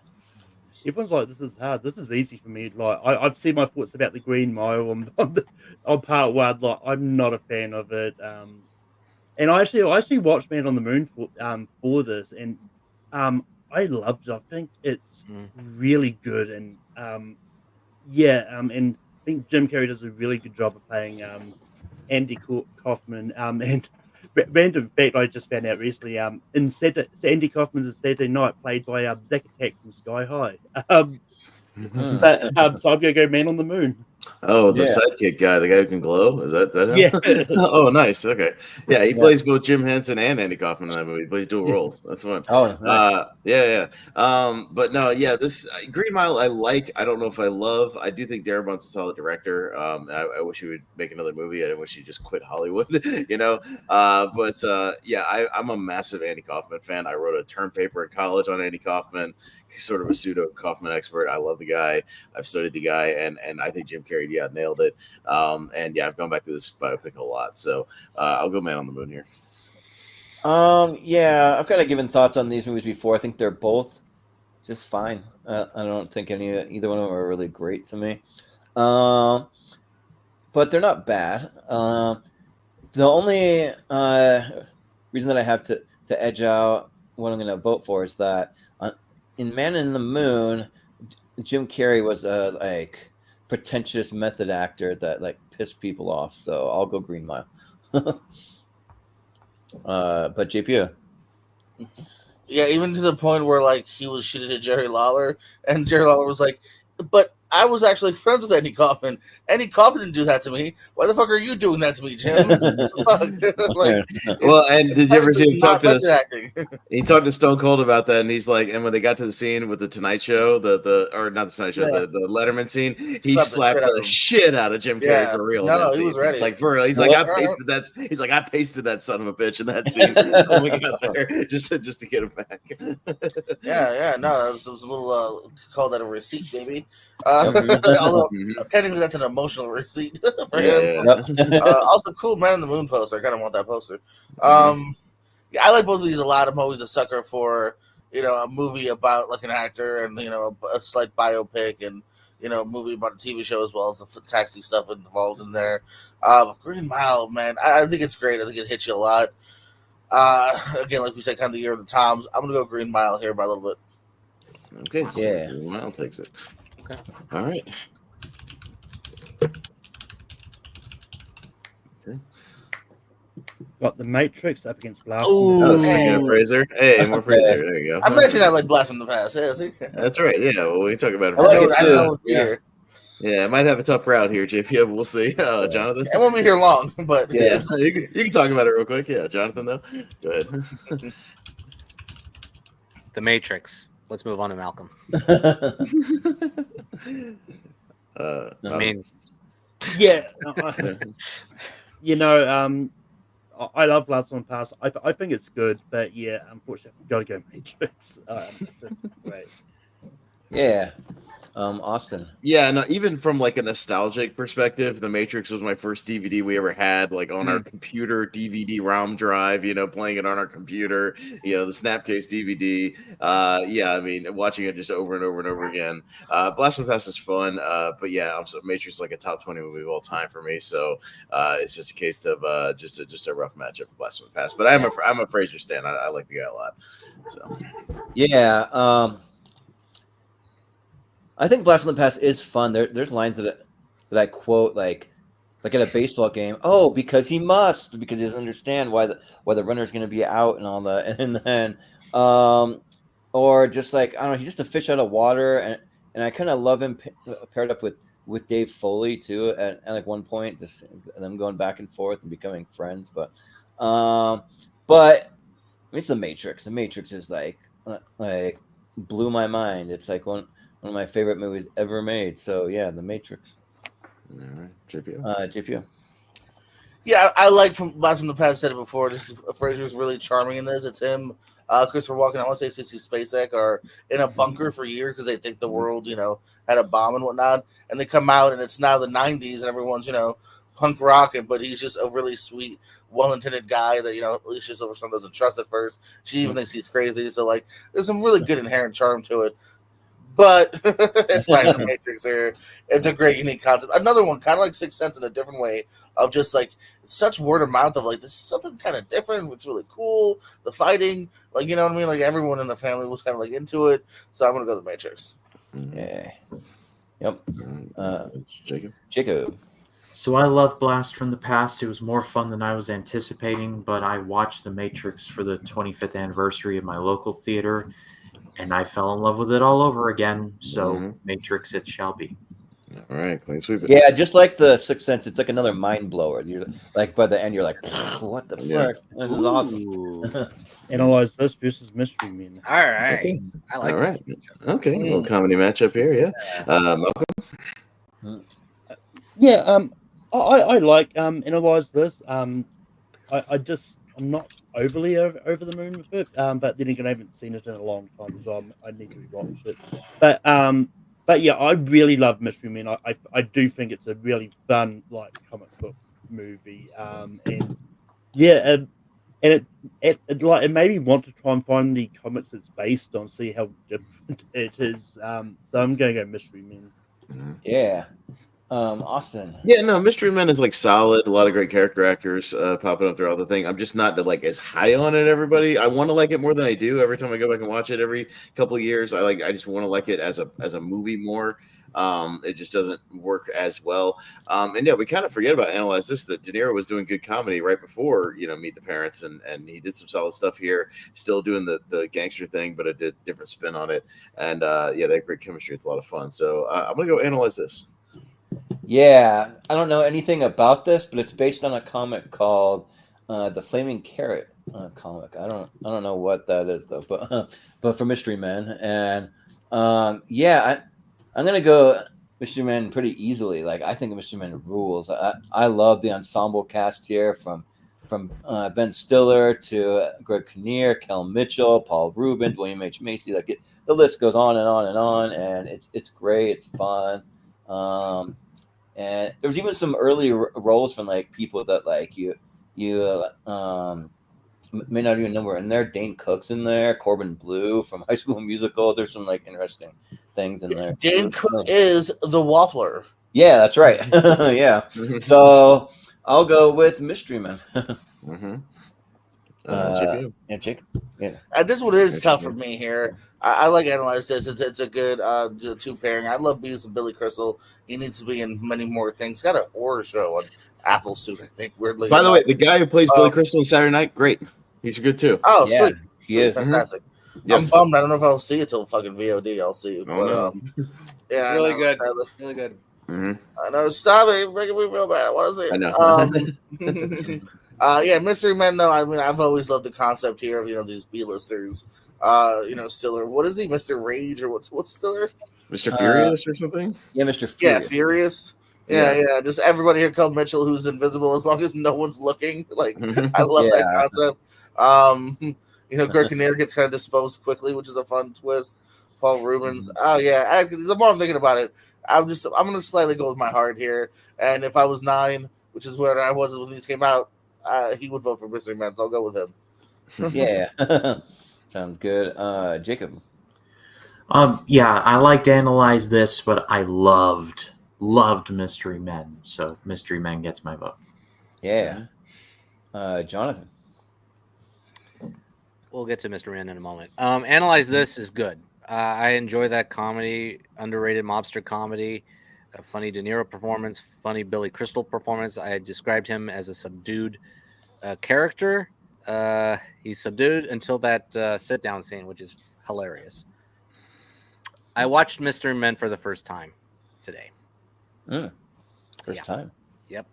Everyone's like, this is hard. This is easy for me. Like, I've said my thoughts about the Green Mile on part one. Like, I'm not a fan of it. And I actually watched Man on the Moon for this, and I loved it. I think it's really good, and and I think Jim Carrey does a really good job of playing Andy Kaufman. And random fact I just found out recently, Andy Kaufman's Saturday Night played by Zack Attack from Sky High. So I'm gonna go Man on the Moon. Oh, the sidekick guy, the guy who can glow. Is that him? Yeah. Oh, nice. Okay. Yeah, he plays both Jim Henson and Andy Kaufman in that movie. He plays dual roles. That's fun. Oh, nice. Yeah. But no, yeah, this Green Mile I like. I don't know if I love. I do think Darabont's a solid director. I wish he would make another movie. I wish he just quit Hollywood. But I'm a massive Andy Kaufman fan. I wrote a term paper in college on Andy Kaufman, sort of a pseudo Kaufman expert. I love the guy. I've studied the guy, and I think Jim Carrey nailed it. I've gone back to this biopic a lot, so I'll go Man on the Moon here. I've kind of given thoughts on these movies before. I think they're both just fine. I don't think either one of them are really great to me. but they're not bad. The only reason that I have to edge out what I'm going to vote for is that in Man in the Moon, Jim Carrey was a like pretentious method actor that like pissed people off. So I'll go Green Mile. But JPO. Yeah, even to the point where like he was shooting at Jerry Lawler, and Jerry Lawler was like, "But I was actually friends with Andy Kaufman. Andy Kaufman didn't do that to me. Why the fuck are you doing that to me, Jim?" Like, well, and did you ever see him talk to method this? acting. He talked to Stone Cold about that, and he's like, and when they got to the scene with the Tonight Show, or not the Tonight Show, Yeah. the Letterman scene, he Slapped slapped the shit out of Jim Carrey Yeah. for real. No, in that he scene. was ready. Like for real, he's like, I pasted that. He's like, I pasted that son of a bitch in that scene when we got there, just to get him back. Yeah, no, it was a little call that a receipt, baby. Although technically that's an emotional receipt for him. Also, cool Man in the Moon poster. I kind of want that poster. Yeah, I like both of these a lot. I'm always a sucker for a movie about like an actor and a slight biopic and a movie about a TV show as well as the taxi stuff involved in there. Green Mile, man, I think it's great. I think it hits you a lot. Again, like we said, kind of the year of the Toms. I'm gonna go Green Mile here by a little bit. Okay, so yeah, Green Mile takes it. Okay, all right. Okay. Got The Matrix up against Blast. Oh, speaking of Fraser, hey, more Fraser. There you go. I mentioned I like Blast from the Past. Yeah, see? That's right. Yeah, well, we talk about it. I know here. Yeah, it might have a tough route here, JP, but we'll see. Jonathan? I won't be here long, but... Yeah, you can talk about it real quick. Yeah, Jonathan, though. Go ahead. The Matrix. Let's move on to Malcolm. I mean... Yeah. I love Blast from the Past. I think it's good, but yeah, unfortunately, gotta go Matrix. Just great. Yeah. Austin. Yeah, no, even from like a nostalgic perspective, The Matrix was my first DVD we ever had, like on our computer DVD ROM drive, playing it on our computer, the Snapcase DVD. Yeah, I mean, watching it just over and over and over again. Blast from the Past is fun, but yeah, Matrix is like a top 20 movie of all time for me. So it's just a case of just a rough matchup for Blast from the Past. But I'm a Fraser stan. I like the guy a lot. So yeah. I think Blast from the Past is fun. There's lines that I quote like at a baseball game. Oh, because he doesn't understand why the runner's going to be out and all that. And then, or just like I don't know, he's just a fish out of water. And I kind of love him paired up with Dave Foley too. At like one point, just them going back and forth and becoming friends. But it's The Matrix. The Matrix is like blew my mind. It's like one of my favorite movies ever made. So yeah, The Matrix. All right, JPO. JPO. Yeah, I like from Blast from the Past. Said it before. Fraser's really charming in this. It's him, Christopher Walken. I want to say Sissy Spacek are in a bunker for years because they think the world, had a bomb and whatnot. And they come out and it's now the '90s and everyone's, punk rocking. But he's just a really sweet, well-intended guy that Alicia Silverstone doesn't trust at first. She even thinks he's crazy. So like, there's some really good inherent charm to it. But it's fine. The Matrix here. It's a great, unique concept. Another one, kind of like Sixth Sense in a different way, of just like such word of mouth of like this is something kind of different. It's really cool. The fighting, like you know what I mean. Like everyone in the family was kind of like into it. So I'm gonna go The Matrix. Yeah. Yep. Jacob. So I love Blast from the Past. It was more fun than I was anticipating, but I watched The Matrix for the 25th anniversary of my local theater. And I fell in love with it all over again. So Matrix it shall be. All right, clean sweep it. Yeah, just like the Sixth Sense, it's like another mind blower. You're like by the end, you're like, what the fuck? This is awesome. Analyze this versus Mystery Men. All right, okay. I like. All right, okay, little comedy matchup here. Yeah, Malcolm. Yeah, I like Analyze this. I'm not overly over the moon with it, but then again, I haven't seen it in a long time, so I need to rewatch it. But yeah, I really love Mystery Men. I do think it's a really fun like comic book movie, and yeah, and it made me want to try and find the comics it's based on, see how different it is. So I'm gonna go Mystery Men. Yeah. Austin. Yeah, no, Mystery Men is like solid. A lot of great character actors popping up throughout the thing. I'm just not like as high on it. Everybody, I want to like it more than I do. Every time I go back and watch it, every couple of years, I just want to like it as a movie more. It just doesn't work as well. And yeah, we kind of forget about Analyze This. That De Niro was doing good comedy right before Meet the Parents, and he did some solid stuff here. Still doing the gangster thing, but it did different spin on it. And yeah, they have great chemistry. It's a lot of fun. So I'm gonna go Analyze This. Yeah, I don't know anything about this, but it's based on a comic called the Flaming Carrot comic. I don't know what that is though, but for Mystery Men, and yeah, I'm gonna go Mystery Men pretty easily. Like I think Mystery Men rules. I love the ensemble cast here from Ben Stiller to Greg Kinnear, Kel Mitchell, Paul Rubin, William H Macy. Like the list goes on and on and on, and it's great. It's fun. And there's even some early roles from like people that like you may not even know were in there. Dane Cook's in there, Corbin Bleu from High School Musical. There's some like interesting things in there. Dane Cook is the Waffler. Yeah, that's right. Yeah. So I'll go with Mystery Men. Jacob. Yeah, Jacob. Yeah. This one is tough for me here. I like Analyze This. It's a good two pairing. I love Beavis and Billy Crystal. He needs to be in many more things. Got a horror show on Apple soon, I think. Weirdly. By the way, the guy who plays Billy Crystal on Saturday Night, great. He's good too. Oh, Yeah, sweet. he Sweet, is. fantastic. Yes. I'm bummed. I don't know if I'll see it till fucking VOD. I'll see it. Oh, But, yeah, Really I know, good. sadly. Really good. I know. Stop it. You're making me real bad. I want to see it. I know. Yeah, Mystery Men, though. I mean, I've always loved the concept here of these B-listers. Stiller. What is he, Mr. Rage, or what's Stiller? Mr. Furious or something? Yeah, Mr. Furious. Yeah, Furious. Yeah. Just everybody here called Mitchell who's invisible as long as no one's looking. Like, I love that concept. Greg Kinnear gets kind of disposed quickly, which is a fun twist. Paul Rubens. Oh yeah. The more I'm thinking about it, I'm gonna slightly go with my heart here. And if I was 9, which is where I was when these came out, he would vote for Mystery Men, so I'll go with him. Yeah. Sounds good. Jacob. Yeah, I like to Analyze This, but I loved Mystery Men, so Mystery Men gets my vote. Yeah. Jonathan. We'll get to Mr. Men in a moment. Analyze This is good. I enjoy that comedy, underrated mobster comedy, a funny De Niro performance, funny Billy Crystal performance. I described him as a subdued character. He's subdued until that sit-down scene, which is hilarious. I watched Mystery Men for the first time today. First time. Yep.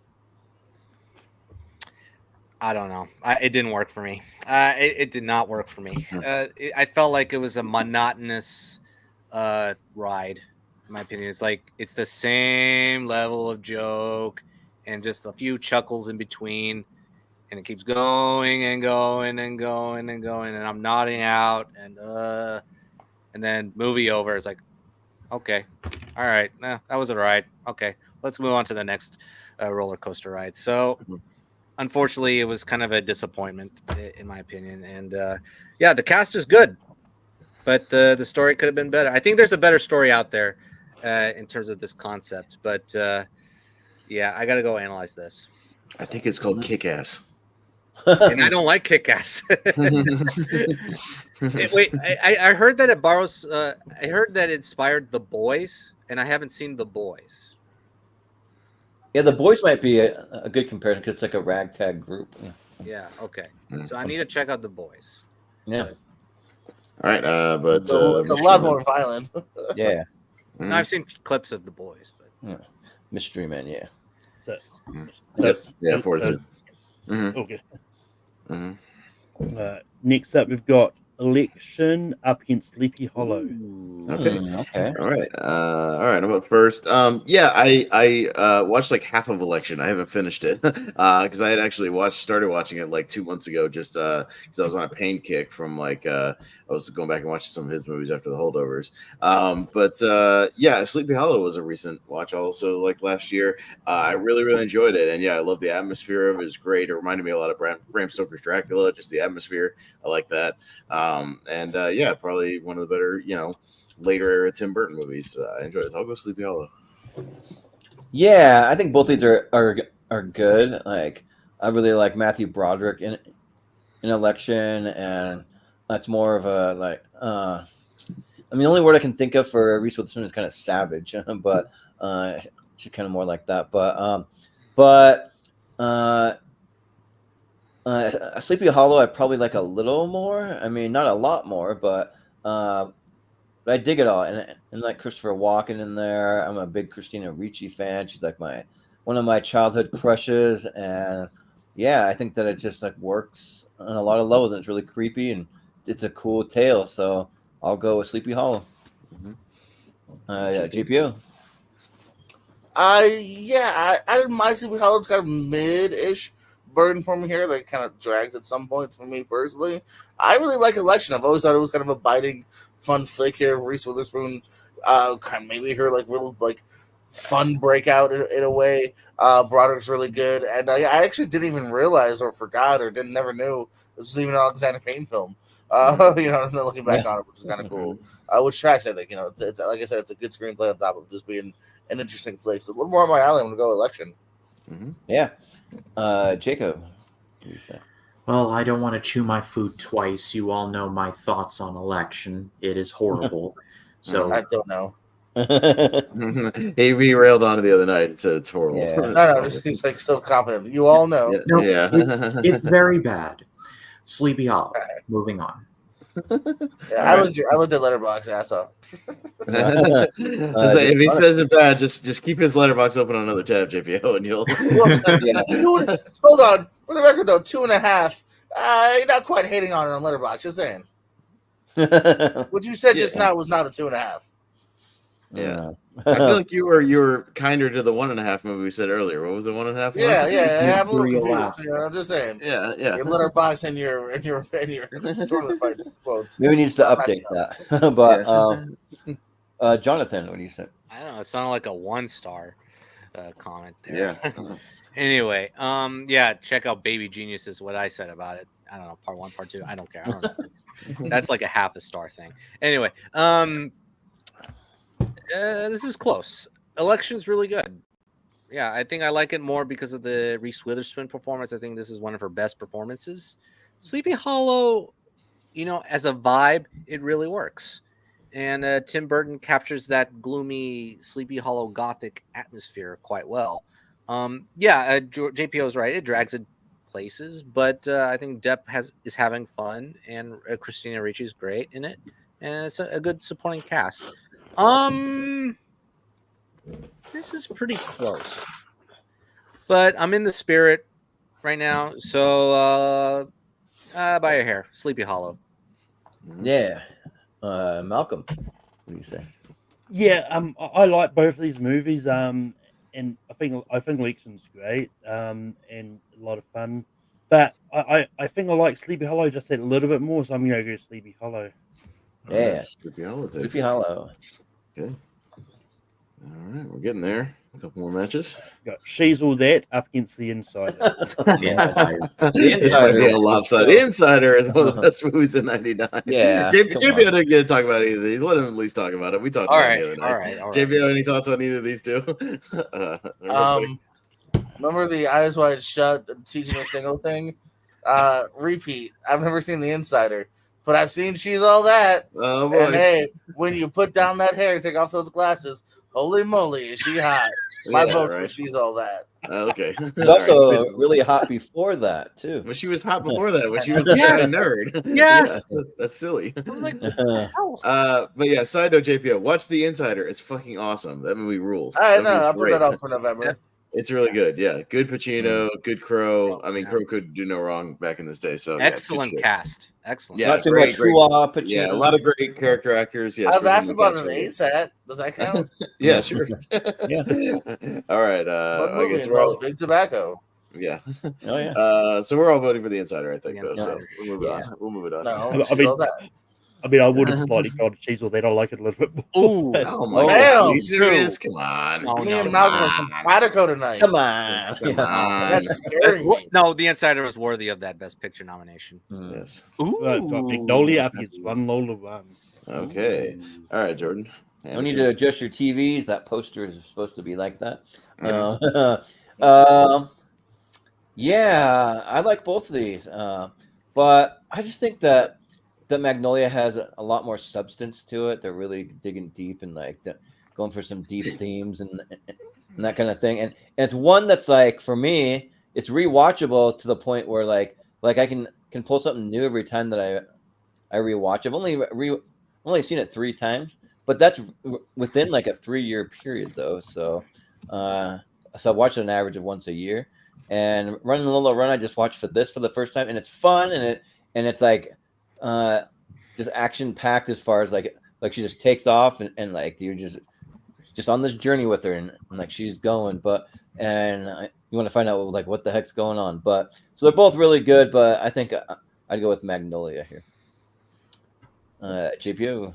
I don't know. It didn't work for me. It did not work for me. I felt like it was a monotonous ride. In my opinion, it's the same level of joke and just a few chuckles in between, and it keeps going and going and going and going, and I'm nodding out, and then movie over. It's like, okay, all right, that was a ride. Okay, let's move on to the next roller coaster ride. So, unfortunately, it was kind of a disappointment, in my opinion. And the cast is good, but the story could have been better. I think there's a better story out there in terms of this concept. But I got to go Analyze This. I think it's called Kick-Ass. And I don't like Kick-Ass. Wait, I heard that it borrows. I heard that it inspired The Boys, and I haven't seen The Boys. Yeah, The Boys might be a good comparison because it's like a ragtag group. Yeah. Okay. So I need to check out The Boys. Yeah. All right, but it's a lot more violent. Yeah. No, I've seen clips of The Boys, but yeah. Mystery Men, yeah. So, yeah, 42. Okay. Next up, we've got Election up against Sleepy Hollow. Okay. All right. I'm up first. I watched like half of Election. I haven't finished it because I had actually started watching it like 2 months ago, just because I was on a pain kick from I was going back and watching some of his movies after the holdovers. Sleepy Hollow was a recent watch also, like last year. I really enjoyed it, and I love the atmosphere of it. It was great. It reminded me a lot of Bram Stoker's Dracula, just the atmosphere. I like that. Probably one of the better, later era Tim Burton movies. I enjoy it. So I'll go Sleepy Hollow. Yeah, I think both these are good. Like, I really like Matthew Broderick in Election, and that's more of a like. I mean, the only word I can think of for Reese Witherspoon is kind of savage, but she's kind of more like that. But Sleepy Hollow, I probably like a little more. I mean, not a lot more, but I dig it all, and like Christopher Walken in there. I'm a big Christina Ricci fan. She's like one of my childhood crushes, and yeah, I think that it just like works on a lot of levels, and it's really creepy, and it's a cool tale. So I'll go with Sleepy Hollow. JPO. I didn't mind Sleepy Hollow. It's kind of mid-ish burden for me here. Like, kind of drags at some points for me personally. I really like Election. I've always thought it was kind of a biting, fun flick here. Reese Witherspoon, kind of maybe her like real like fun breakout in a way. Broderick's really good, and I actually didn't even realize or forgot or never knew this was even an Alexander Payne film. Looking back on it, which is kind of cool. Which tracks, I think, it's like I said, it's a good screenplay on top of just being an interesting flick. So a little more on my alley. I'm gonna go Election. Yeah, Jacob, what do you say? Well, I don't want to chew my food twice. You all know my thoughts on Election. It is horrible. So I don't know. He railed on it the other night and said it's horrible. Yeah. No, he's like so confident. You all know. No, Yeah. it's very bad. Sleepy Hollow. Moving on. Yeah, I looked at Letterboxd, asshole. If he says it bad, just keep his letterbox open on another tab, JPO, and you'll. Hold on. For the record, though, 2.5. You're not quite hating on it on Letterboxd. Just saying. What you said just now was not a 2.5. Yeah, I feel like you were kinder to the 1.5 movie we said earlier. What was the 1.5? Yeah. I'm a little confused. I'm just saying. Yeah. Your Letterboxd and your toilet fights quotes. Maybe needs to update that. But Jonathan, what do you say? I don't know. It sounded like a 1-star comment there. Yeah. Anyway, check out Baby Genius is what I said about it. I don't know, part 1, part 2. I don't care. I don't know. That's like a 0.5 star thing. Anyway, this is close. Election's really good. Yeah, I think I like it more because of the Reese Witherspoon performance. I think this is one of her best performances. Sleepy Hollow, as a vibe, it really works. And Tim Burton captures that gloomy, Sleepy Hollow gothic atmosphere quite well. JPO is right. It drags it places, but I think Depp is having fun, and Christina Ricci is great in it, and it's a good supporting cast. This is pretty close, but I'm in the spirit right now, so by a hair, Sleepy Hollow. Yeah, Malcolm, what do you say? Yeah, I like both of these movies. And I think Election's great, and a lot of fun. But I think I like Sleepy Hollow just a little bit more, so I'm gonna go Sleepy Hollow. Yeah, Sleepy Hollow. Sleepy Hollow. Okay. All right, we're getting there. A couple more matches. Got She's All That up against The Insider. This might be a lopsided. The Insider is one of the best movies in '99. Yeah. JPO didn't get to talk about either of these. Let him at least talk about it. We talked about it the other night. All right. JPO, any thoughts on either of these two? Remember the Eyes Wide Shut teaching a single thing? Repeat. I've never seen The Insider, but I've seen She's All That. Oh boy. And hey, when you put down that hair, take off those glasses, holy moly, is she hot? My vote for She's All That. Okay. She's also really hot before that too. When she was hot before that, when she was a nerd. Yes. That's silly. I'm like, but yeah, side note, JPO, watch The Insider. It's fucking awesome. That movie rules. I know. I'll put that up for November. It's really good. Yeah, good Pacino, good Crow. I mean, Crow could do no wrong back in this day. So excellent cast. Excellent. Yeah, not too much Pacino. Yeah, a lot of great character actors. Yeah, I've asked about an ASAT. Does that count? Yeah, sure. Yeah. All right. I guess we're all Big Tobacco. Yeah. Oh yeah. So we're all voting for The Insider, I think. Though, so we'll move it on. We'll move it on. No, I would have slightly called She's All That. I like it a little bit more. Oh my God! Are you serious? Come on. Me and Malcolm are simpatico tonight. Come on. That's scary. No, The Insider was worthy of that Best Picture nomination. Yes. Magnolia up against One Lola One. Okay. All right, Jordan. No need to adjust your TVs. That poster is supposed to be like that. Yeah, I like both of these, but I just think that Magnolia has a lot more substance to it. They're really digging deep and going for some deep themes and that kind of thing. And it's one that's like, for me, it's rewatchable to the point where like I can pull something new every time that I rewatch. I've only seen it 3 times, but that's within like a 3-year period though. So I watch it an average of once a year. And Run Lola Run, I just watched for the first time, and it's fun, and it's like just action packed as far as like she just takes off and like you're just on this journey with her and like she's going, you want to find out like what the heck's going on. But so they're both really good, but I think I'd go with Magnolia here. JPO.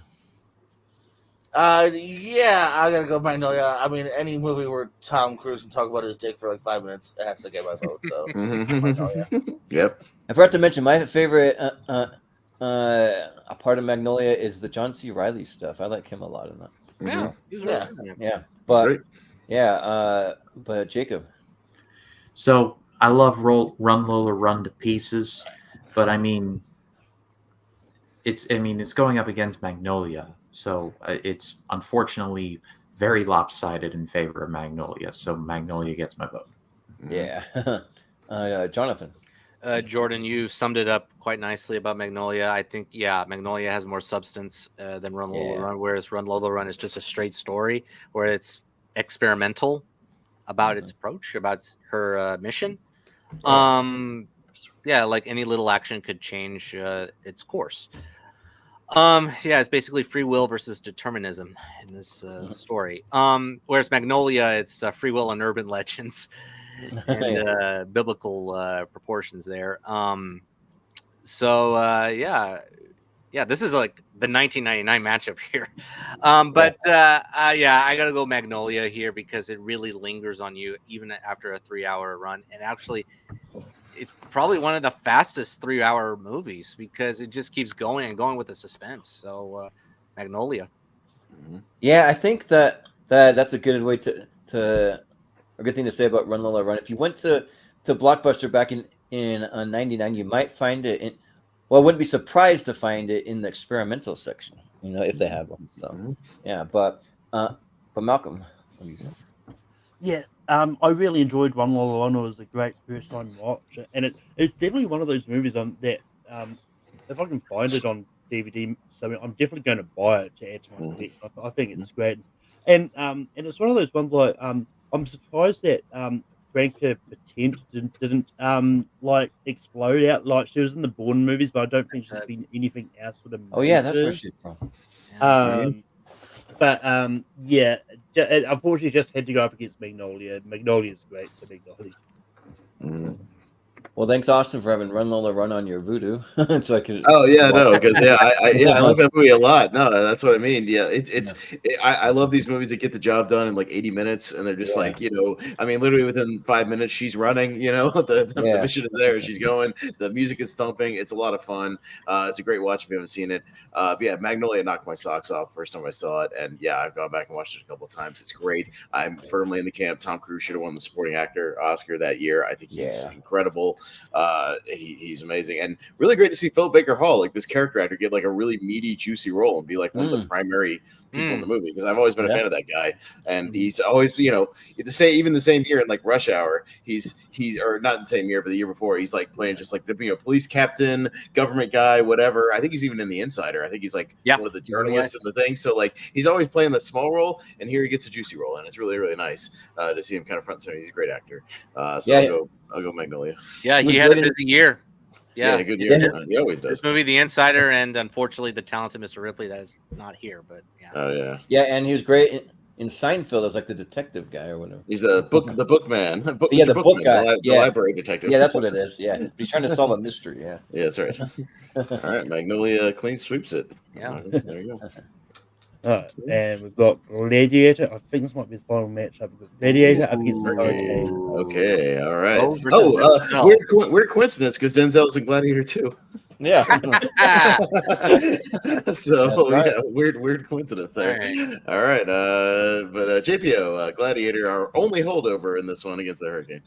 Yeah, I gotta go Magnolia. I mean, any movie where Tom Cruise can talk about his dick for like 5 minutes, it has to get my vote. So, Magnolia. Yep. I forgot to mention my favorite a part of Magnolia is the John C. Reilly stuff. I like him a lot in that. Yeah, he was really Yeah, but Jacob. So I love Run Lola Run to pieces, but I mean, it's going up against Magnolia. So it's unfortunately very lopsided in favor of Magnolia. So Magnolia gets my vote. Yeah. Jonathan. Jordan, you summed it up quite nicely about Magnolia. I think, Magnolia has more substance than Run Lola Run, whereas Run Lola Run is just a straight story where it's experimental about its approach, about her mission. Like any little action could change its course. It's basically free will versus determinism in this story. Whereas Magnolia, it's free will and urban legends and biblical proportions there. This is like the 1999 matchup here. I gotta go Magnolia here because it really lingers on you even after a 3-hour run, and actually it's probably one of the fastest 3-hour movies because it just keeps going and going with the suspense. So Magnolia. Yeah, I think that's a good way to a good thing to say about Run Lola Run. If you went to Blockbuster back in 99, you might find it I wouldn't be surprised to find it in the experimental section, if they have one. So but Malcolm, what do you think? Yeah, I really enjoyed Run Lola Run. It was a great first time watch, and it's definitely one of those movies that if I can find it on DVD, I'm definitely going to buy it to add to my collection. I think it's great, and it's one of those ones like I'm surprised that Franca Potente didn't like explode out like she was in the Bourne movies, but I don't think she's been anything else for the. Oh yeah, that's where she's from. Unfortunately, just had to go up against Magnolia. Magnolia's great for Magnolia. Well, thanks, Austin, for having Run Lola Run on your voodoo, so I can. Oh yeah, no, because I like that movie a lot. No, that's what I mean. Yeah, I love these movies that get the job done in like 80 minutes, and they're just like literally within 5 minutes she's running. The mission is there, she's going. The music is thumping. It's a lot of fun. It's a great watch if you haven't seen it. Magnolia knocked my socks off first time I saw it, and I've gone back and watched it a couple of times. It's great. I'm firmly in the camp. Tom Cruise should have won the supporting actor Oscar that year. I think he's incredible. He's amazing, and really great to see Philip Baker Hall, like this character actor, get like a really meaty, juicy role and be like one of the primary people in the movie. Because I've always been a fan of that guy, and he's always, even the same year in like Rush Hour, he's or not the same year, but the year before, he's like playing just like the police captain, government guy, whatever. I think he's even in The Insider. I think he's like one of the journalists in the thing. So like he's always playing the small role, and here he gets a juicy role, and it's really really nice to see him kind of front and center. He's a great actor. I'll go Magnolia. Yeah, he had a busy year. Yeah, good year. Yeah. He always does. This movie, The Insider, and unfortunately, the talented Mr. Ripley that is not here. But and he was great in Seinfeld as like the detective guy or whatever. He's the book man. The book guy. The library detective. Yeah, that's what it is. Yeah, he's trying to solve a mystery. Yeah, that's right. All right, Magnolia clean sweeps it. Yeah, there you go. All right, and we've got Gladiator. I think this might be the final matchup. Gladiator up against Okay, all right. Weird coincidence because Denzel's in Gladiator too. Yeah. So right. yeah, weird coincidence there. All right. But JPO, Gladiator, our only holdover in this one against the Hurricane.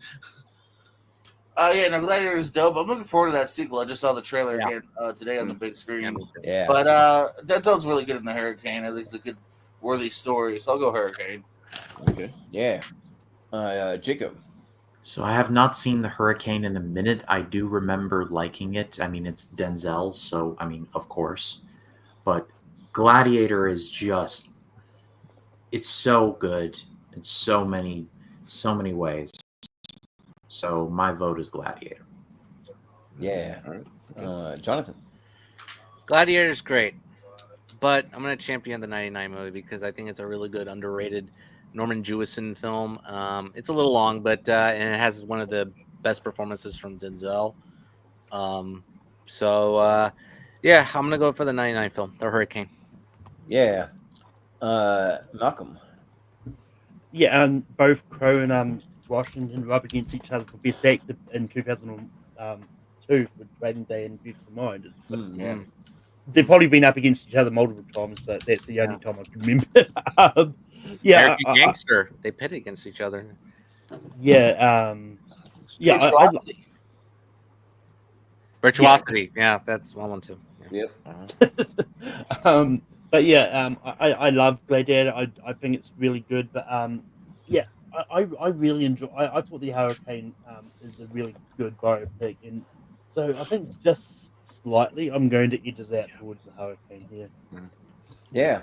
Yeah, no, Gladiator is dope. I'm looking forward to that sequel. I just saw the trailer again today on the big screen. Yeah. But Denzel's really good in the Hurricane. I think it's a good, worthy story. So I'll go Hurricane. Okay. Yeah. Jacob. So I have not seen The Hurricane in a minute. I do remember liking it. I mean, it's Denzel, so I mean, of course. But Gladiator is just, it's so good in so many ways. So my vote is Gladiator. Yeah. All right. Jonathan. Gladiator is great, but I'm going to champion the 99 movie because I think it's a really good, underrated Norman Jewison film. It's a little long, but and it has one of the best performances from Denzel. Yeah, I'm going to go for the 99 film, The Hurricane. Yeah. Malcolm. Yeah, both Crow and Washington were up against each other for Best Actor in 2002 for Training Day and Beautiful Mind. Yeah. They've probably been up against each other multiple times, but that's the only time I can remember. American Gangster, they pit against each other. Yeah, Virtuosity, yeah, that's one too. Yeah. Yep. But yeah, I love Gladiator. I think it's really good. But yeah, I really enjoy. I thought the Hurricane is a really good biopic, and so I think just slightly I'm going to edge us out towards the Hurricane here. Yeah.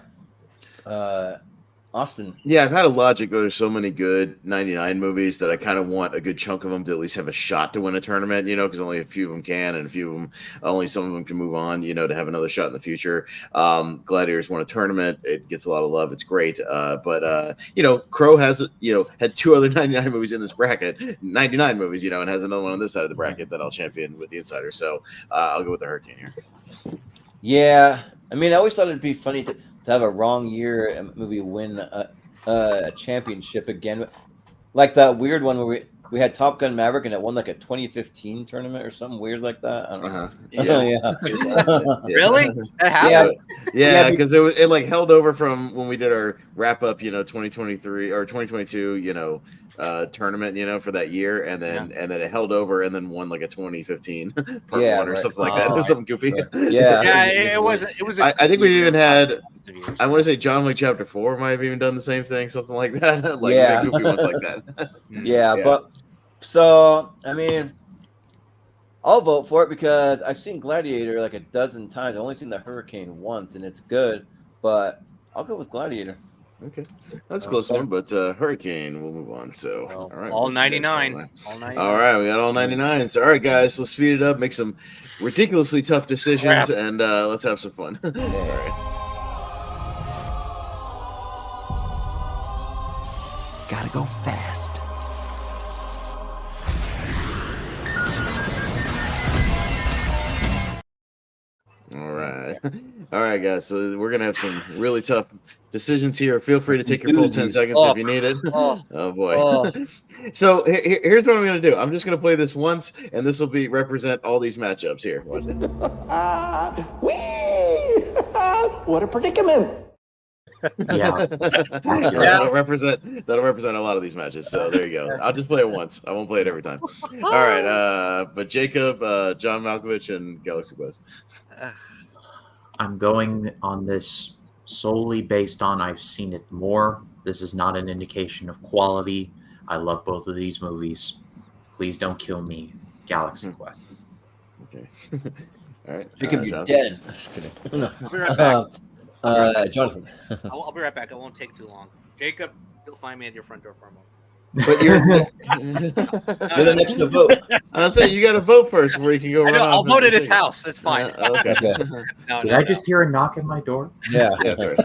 Austin. Yeah, I've had a logic. There's so many good 99 movies that I kind of want a good chunk of them to at least have a shot to win a tournament, because only a few of them can, and a few of them, only some of them can move on, to have another shot in the future. Gladiators won a tournament. It gets a lot of love. It's great. But Crow has, had two other 99 movies in this bracket, 99 movies, and has another one on this side of the bracket that I'll champion with the Insider. So I'll go with the Hurricane here. Yeah. I mean, I always thought it'd be funny to have a wrong year movie win a championship again, like that weird one where we had Top Gun Maverick and it won like a 2015 tournament or something weird like that. I don't know. Yeah. Really? That happened? Yeah, because it like held over from when we did our wrap up, 2023 or 2022, tournament, for that year, and then it held over and then won like a 2015 part one or something like that, or something goofy. Yeah, it was. I think we even had. I want to say John Wick Chapter 4 might have even done the same thing, something like that. Goofy ones like that. Yeah, but so I mean, I'll vote for it because I've seen Gladiator like a dozen times. I've only seen the Hurricane once, and it's good, but I'll go with Gladiator. Okay, that's a close one, but Hurricane, we'll move on. So, all right, all 99. All 99. All right, we got all 99. So, all right, guys, let's speed it up, make some ridiculously tough decisions, and let's have some fun. All right. Gotta go fast. All right, guys. So we're gonna have some really tough decisions here. Feel free to take your full 10 seconds if you need it. Oh boy. So here's what I'm gonna do. I'm just gonna play this once, and this will represent all these matchups here. What a predicament! Yeah. That'll represent a lot of these matches. So there you go. I'll just play it once. I won't play it every time. All right. But Jacob, John Malkovich, and Galaxy Quest. I'm going on this solely based on I've seen it more. This is not an indication of quality. I love both of these movies. Please don't kill me. Galaxy Quest. Okay. All right. Jacob, you're dead. Just kidding. I'll be right back. Jonathan. I'll be right back. It won't take too long. Jacob, you'll find me at your front door for a moment. But you're the next to vote. I'll say you got to vote first before you can go. I'll vote at his house. It's fine. Okay. Did I just hear a knock at my door? Yeah, that's right.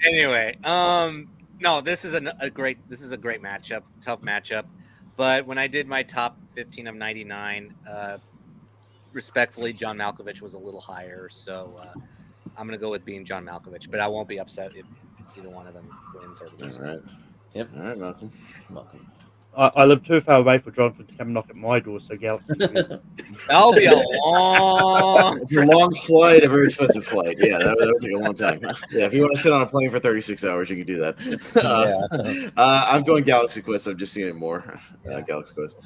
Anyway, no, this is a great matchup, tough matchup. But when I did my top 15 of 99, respectfully, John Malkovich was a little higher, so I'm going to go with being John Malkovich. But I won't be upset if either one of them wins or loses. All right. Yep. All right, Malcolm. I live too far away for Jonathan to come knock at my door, so Galaxy Quest. That'll be a long, it's a long flight, a very expensive flight. Yeah, that would take a long time. Yeah, if you want to sit on a plane for 36 hours, you can do that. I'm going Galaxy Quest. I've just seen it more. Galaxy Quest.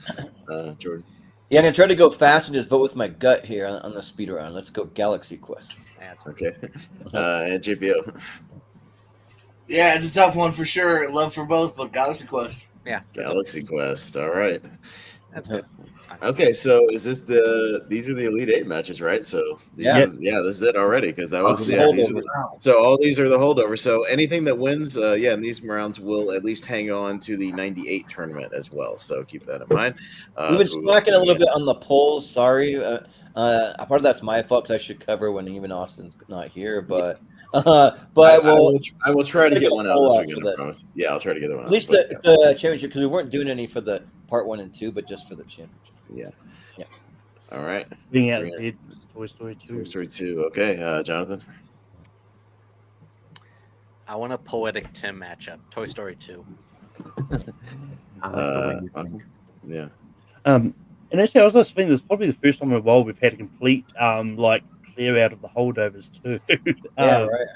Jordan. Yeah, I'm gonna try to go fast and just vote with my gut here on the speed round. Let's go Galaxy Quest. Okay. And JPO. Yeah, it's a tough one for sure. Love for both, but Galaxy Quest. Yeah, Galaxy Quest. All right. That's good. Okay, so is this these are the Elite Eight matches, right? So this is it already because that was so all these are the holdovers. So anything that wins, in these rounds will at least hang on to the 98 tournament as well. So keep that in mind. We've been slacking a little bit on the polls. Sorry, part of that's my fault because I should cover when even Austin's not here, but. I will try to get one out this weekend. I promise. Yeah, I'll try to get one out. At least the championship, because we weren't doing any for the part 1 and 2, but just for the championship. Yeah. All right. Being out Toy Story 2. Toy Story 2. Okay, Jonathan. I want a poetic Tim matchup. Toy Story 2. Yeah. And actually, I was just thinking, this is probably the first time in a while we've had a complete clear out of the holdovers too. Right.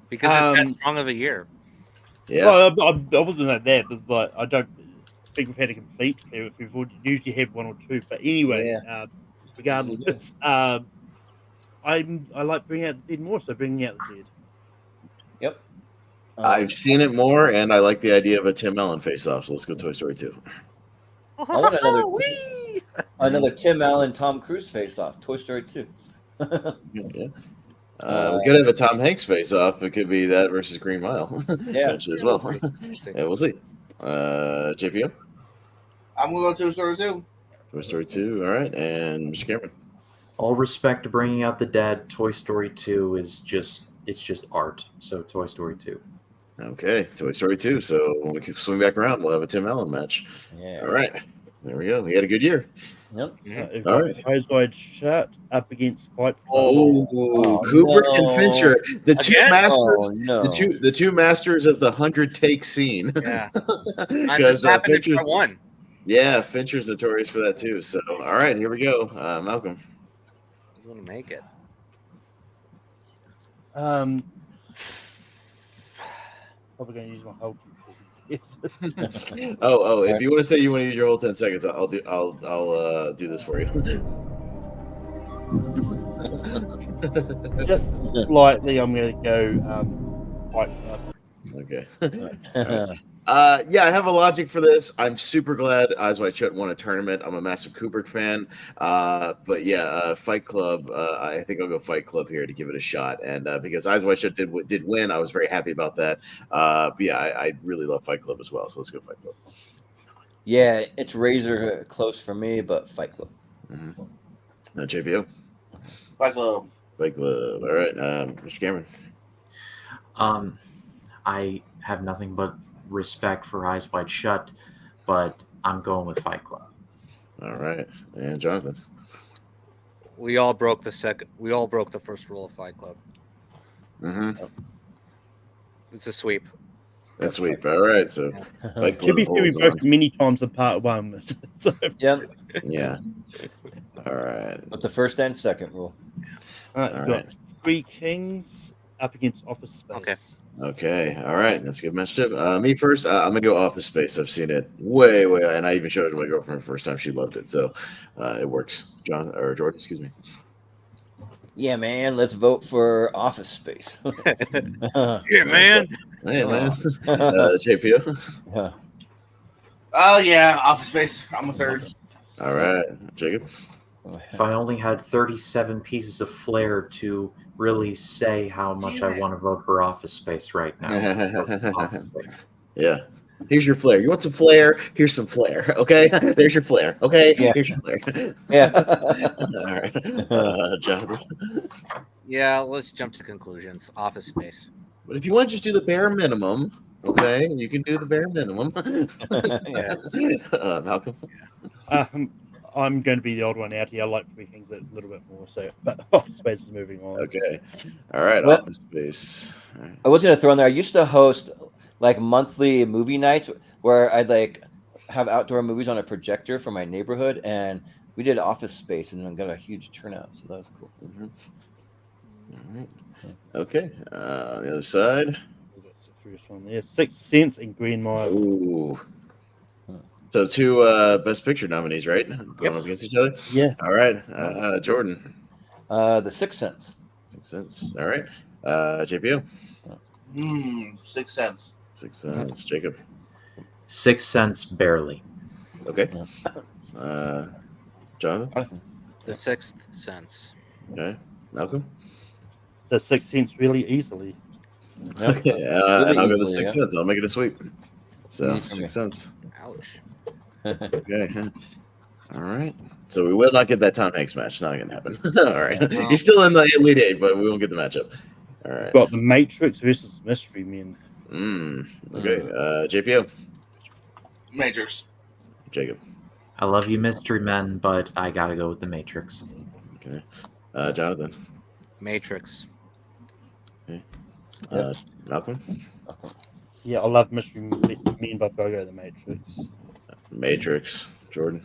Because it's that strong of a year. Yeah. Well, I wasn't like that. It's like I don't think we've had a complete clear. We've usually had 1 or 2. But anyway, regardless, I like bringing out the dead more, so bringing out the dead. Yep. I've seen it more, and I like the idea of a Tim Allen face-off. So let's go Toy Story 2. I want another Tim Allen, Tom Cruise face-off. Toy Story 2. We could have a Tom Hanks face-off. It could be that versus Green Mile. Actually, as well. We'll see. JPO? I'm going to go Toy Story 2. Toy Story 2, all right. And Mr. Cameron? All respect to bringing out the dead, Toy Story 2 is just art. So Toy Story 2. Okay, Toy Story 2. So when we swing back around, we'll have a Tim Allen match. Yeah. All right. There we go. We had a good year. Yep. All right. Eyes Wide Shut up against Fight Club. Kubrick and Fincher, the two masters, no. the two masters of the 100-take scene. Yeah. Because Fincher's in part 1. Yeah, Fincher's notorious for that too. So, all right, here we go. Malcolm. He's going to make it. Probably going to use my whole. If you want to say you want to use your whole 10 seconds, I'll do this for you. Just slightly, I'm going to go Fight Club. Okay. I have a logic for this. I'm super glad Eyes Wide Shut won a tournament. I'm a massive Kubrick fan. Fight Club, I think I'll go Fight Club here to give it a shot. And because Eyes Wide Shut did win, I was very happy about that. I really love Fight Club as well. So let's go Fight Club. Yeah, it's razor close for me, but Fight Club. Mm-hmm. JPO? Fight Club. Fight Club. All right. Mr. Cameron? I have nothing but respect for Eyes Wide Shut, but I'm going with Fight Club. All right. And Jonathan? We all broke the first rule of Fight Club. Mm-hmm. It's a sweep. That's sweep. All right. So Fight Club. To be fair, we broke many times in part 1. So. Yep. Yeah. All right. What's the first and second rule? All right. Three Kings up against Office Space. Okay. All right. That's a good matchup. Me first. I'm gonna go Office Space. I've seen it way, and I even showed it to my girlfriend the first time. She loved it, so it works. Jordan, excuse me. Yeah, man. Let's vote for Office Space. Yeah, man. Hey, man. JPO. Yeah. Oh yeah, Office Space. I'm a third. All right, Jacob. If I only had 37 pieces of flair to really say how much I want to vote for Office Space right now. Office Space. Yeah. Here's your flair. You want some flair? Here's some flair. Okay. There's your flair. Okay. Yeah. Here's your flair. Yeah. All right. Jonathan. Yeah. Let's jump to conclusions. Office Space. But if you want to just do the bare minimum, okay, you can do the bare minimum. Malcolm. I'm going to be the odd one out here. I like Three Kings a little bit more, so but Office Space is moving on. Okay. All right. Well, Office Space. I was going to throw in there. I used to host like monthly movie nights where I'd like have outdoor movies on a projector for my neighborhood, and we did Office Space, and then got a huge turnout. So that was cool. All right. Okay. On the other side. That's the first one there. Sixth Sense and Green Mile. Ooh. So 2 Best Picture nominees, right? Going up against each other? Yeah. All right. Jordan. The Sixth Sense. Sixth Sense. All right. JPO. Sixth Sense. Sixth Sense. Jacob. Sixth Sense, barely. Okay. Jonathan. The Sixth Sense. Okay. Malcolm. The Sixth Sense really easily. Okay. Really and I'll go the easily, Sixth Sense. I'll make it a sweep. So Sixth Sense. Ouch. Okay. All right. So we will not get that Tom Hanks match. Not going to happen. All right. He's still in the Elite Eight, but we won't get the matchup. All right. Got the Matrix versus Mystery Men. Okay. JPO. Matrix. Jacob. I love you, Mystery Men, but I gotta go with the Matrix. Okay. Jonathan. Matrix. Okay. Malcolm. Yeah, I love Mystery Men, but I'll go the Matrix. Matrix. Jordan.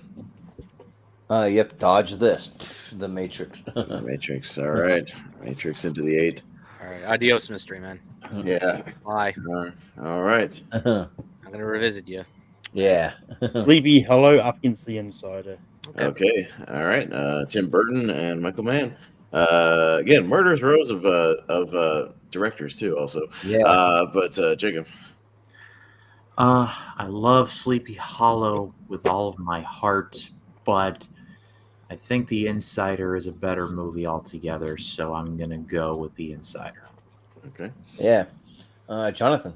Yep. Dodge this. The Matrix. Matrix. All right. Matrix into the 8. All right. Adios, Mystery Man. Yeah. Bye. All right. I'm going to revisit you. Yeah. Sleepy Hollow up against The Insider. Okay. All right. Tim Burton and Michael Mann. Again, murderous rows of directors too. Also. Yeah. But Jacob. I love Sleepy Hollow with all of my heart, but I think The Insider is a better movie altogether, so I'm gonna go with The Insider. Okay. Yeah. Jonathan.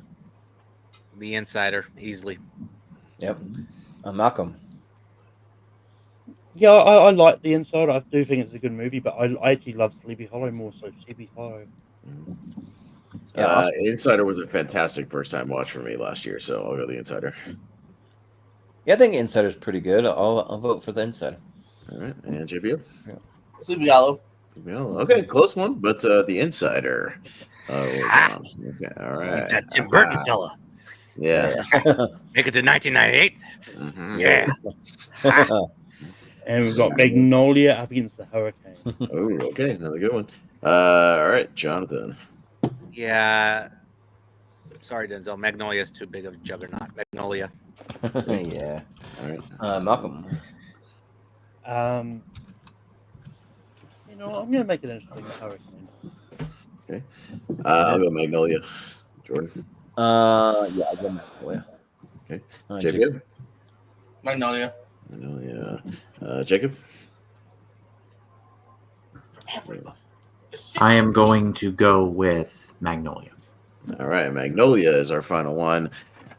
The Insider, easily. Yep. Malcolm. Yeah, I like The Insider. I do think it's a good movie, but I actually love Sleepy Hollow more so. Sleepy Hollow. Yeah, awesome. Insider was a fantastic first time watch for me last year, so I'll go the Insider. Yeah, I think Insider's pretty good. I'll vote for the Insider. All right, and JPO. Sleepy Hollow. Okay, close one, but the Insider. Okay, all right. That Tim Burton fella. Yeah. Make it to 1998. Yeah. And we've got Magnolia up against the Hurricane. Oh, okay, another good one. All right, Jonathan. Yeah. Sorry, Denzel. Magnolia is too big of a juggernaut. Magnolia. Yeah. All right. Malcolm. You know, I'm going to make it interesting. Hurricane. Okay. I'll go Magnolia. Jordan. Yeah, I'll go Magnolia. Okay. Jacob. Magnolia. Magnolia. Jacob. I am going to go with Magnolia. All right, Magnolia is our final one.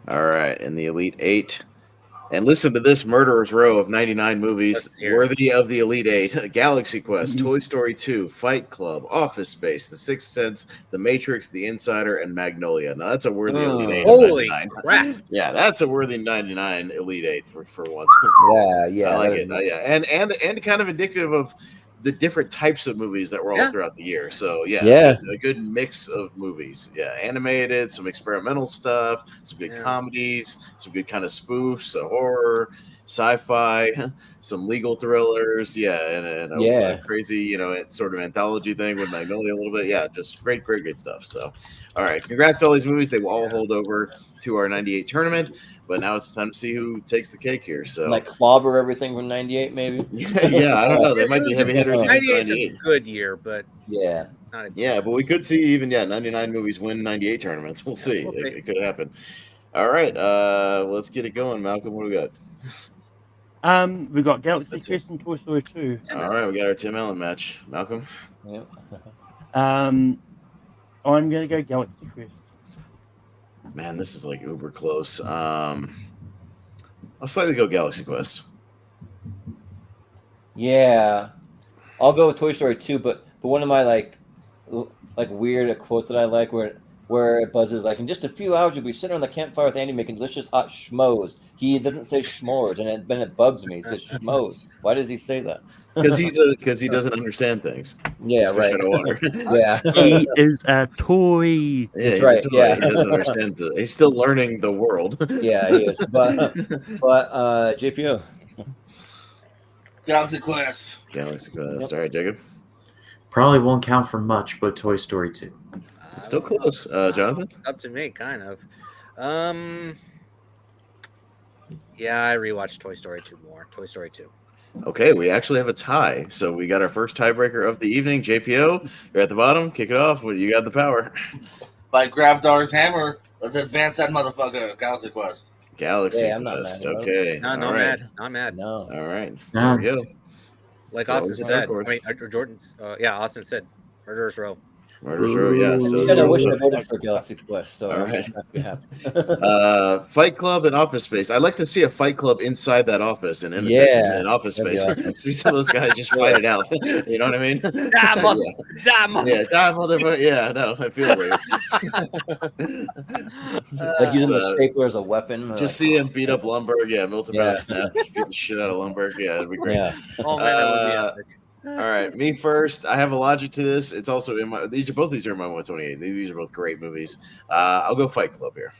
All right, in the Elite 8. And listen to this murderer's row of 99 movies worthy of the Elite 8. Galaxy Quest, Toy Story 2, Fight Club, Office Space, The Sixth Sense, The Matrix, The Insider, and Magnolia. Now, that's a worthy Elite 8. Holy crap. Yeah, that's a worthy 99 Elite 8 for once. Yeah. I like it. Yeah, and kind of indicative of the different types of movies that were all throughout the year. So a good mix of movies. Yeah, animated, some experimental stuff, some good comedies, some good kind of spoofs, horror, sci-fi, some legal thrillers. Yeah, and a crazy, it's sort of anthology thing with Magnolia a little bit. Yeah, just great stuff. So, all right, congrats to all these movies. They will all hold over to our 98 tournament. But now it's time to see who takes the cake here. So like clobber everything from 98, maybe. Yeah, I don't know. They might be heavy hitters. 98 is a good year, but yeah, but we could see even 99 movies win 98 tournaments. We'll see. It could happen. All right, let's get it going, Malcolm. What do we got? We got Galaxy Quest and Toy Story 2. All right, we got our Tim Allen match, Malcolm. Yep. I'm gonna go Galaxy Quest. Man, this is like uber close. I'll slightly go Galaxy Quest. Yeah, I'll go with Toy Story 2, but one of my like weird quotes that I like where where it buzzes like, in just a few hours, you'll be sitting on the campfire with Andy making delicious hot schmoes. He doesn't say schmores, and then it bugs me. He says schmoes. Why does he say that? Because he doesn't understand things. Yeah, He's fish right. out of water. Yeah. He is a toy. Yeah, That's he's right. a toy. Yeah. He doesn't understand. He's still learning the world. Yeah, he is. But JPO. Galaxy Quest. Galaxy Quest. All right, Jacob. Probably won't count for much, but Toy Story 2. It's still close. Jonathan? Up to me, kind of. Yeah, I rewatched Toy Story 2 more. Toy Story 2. Okay, we actually have a tie. So we got our first tiebreaker of the evening. JPO, you're at the bottom. Kick it off. You got the power. By Grabdar's hammer, let's advance that motherfucker. Galaxy Quest. Galaxy I'm not Quest. mad about Okay. No, All not right. mad. Not mad. No. All right. No. There we go. Like So Austin it's a said. dark horse. I mean, or Jordan's. Austin said, Murderer's Row. Murder's Row, yeah. So I wish I voted for Galaxy Quest, so All I'm right. just not happy. Fight Club and Office Space. I'd like to see a Fight Club inside that office and in Office that'd be Space. awesome. See some of those guys just fight it out. You know what I mean? Die, motherfucker. Yeah, no, I feel weird. Like using the stapler as a weapon. Just see him beat up Lumberg. Yeah, Milton Bradley Snap. Just beat the shit out of Lumberg. Yeah, it'd be great. Yeah. Oh, man, that would be epic. All right, me first. I have a logic to this. It's also in my. These are in my 128. These are both great movies. I'll go Fight Club here.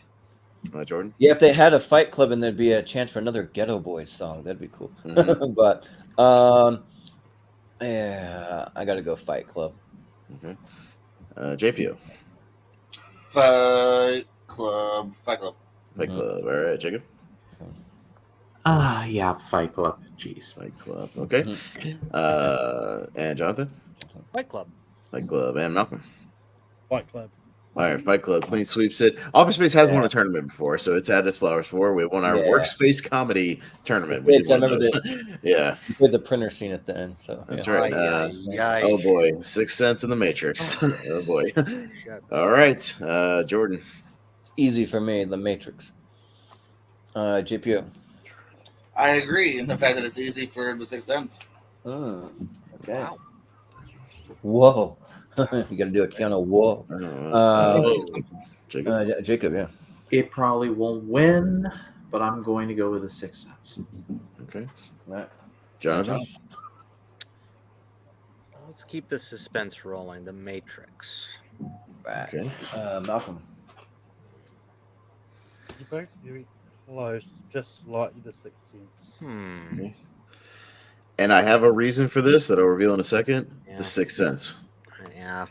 Jordan. Yeah, if they had a Fight Club and there'd be a chance for another Ghetto Boys song, that'd be cool. Mm-hmm. But yeah, I gotta go Fight Club. Okay. JPO. Fight Club. Fight Club. Fight Club. All right, Jacob. Yeah, Fight Club. Jeez. Fight Club. Okay. And Jonathan. Fight Club. Fight Club. And Malcolm. Fight Club. All right, Fight Club. Clean sweeps it. Office Space has won a tournament before, so it's had its flowers for. We won our workspace comedy tournament. We did I one of remember those. Yeah. We did the printer scene at the end. So That's yeah. right. Oh boy, Sixth Sense in the Matrix. Oh boy. All right, Jordan. Easy for me, The Matrix. JPO. I agree in the fact that it's easy for the Sixth Sense. Oh, okay. Wow. Whoa. You got to do a Keanu. Whoa. Jacob, yeah. It probably won't win, but I'm going to go with The Sixth Sense. Okay. All right. Jonathan. Let's keep the suspense rolling. The Matrix. Right. Okay. Malcolm. You're both very close, just slightly the Sixth Sense. Okay. And I have a reason for this that I'll reveal in a second. Yeah. The Sixth Sense. Yeah.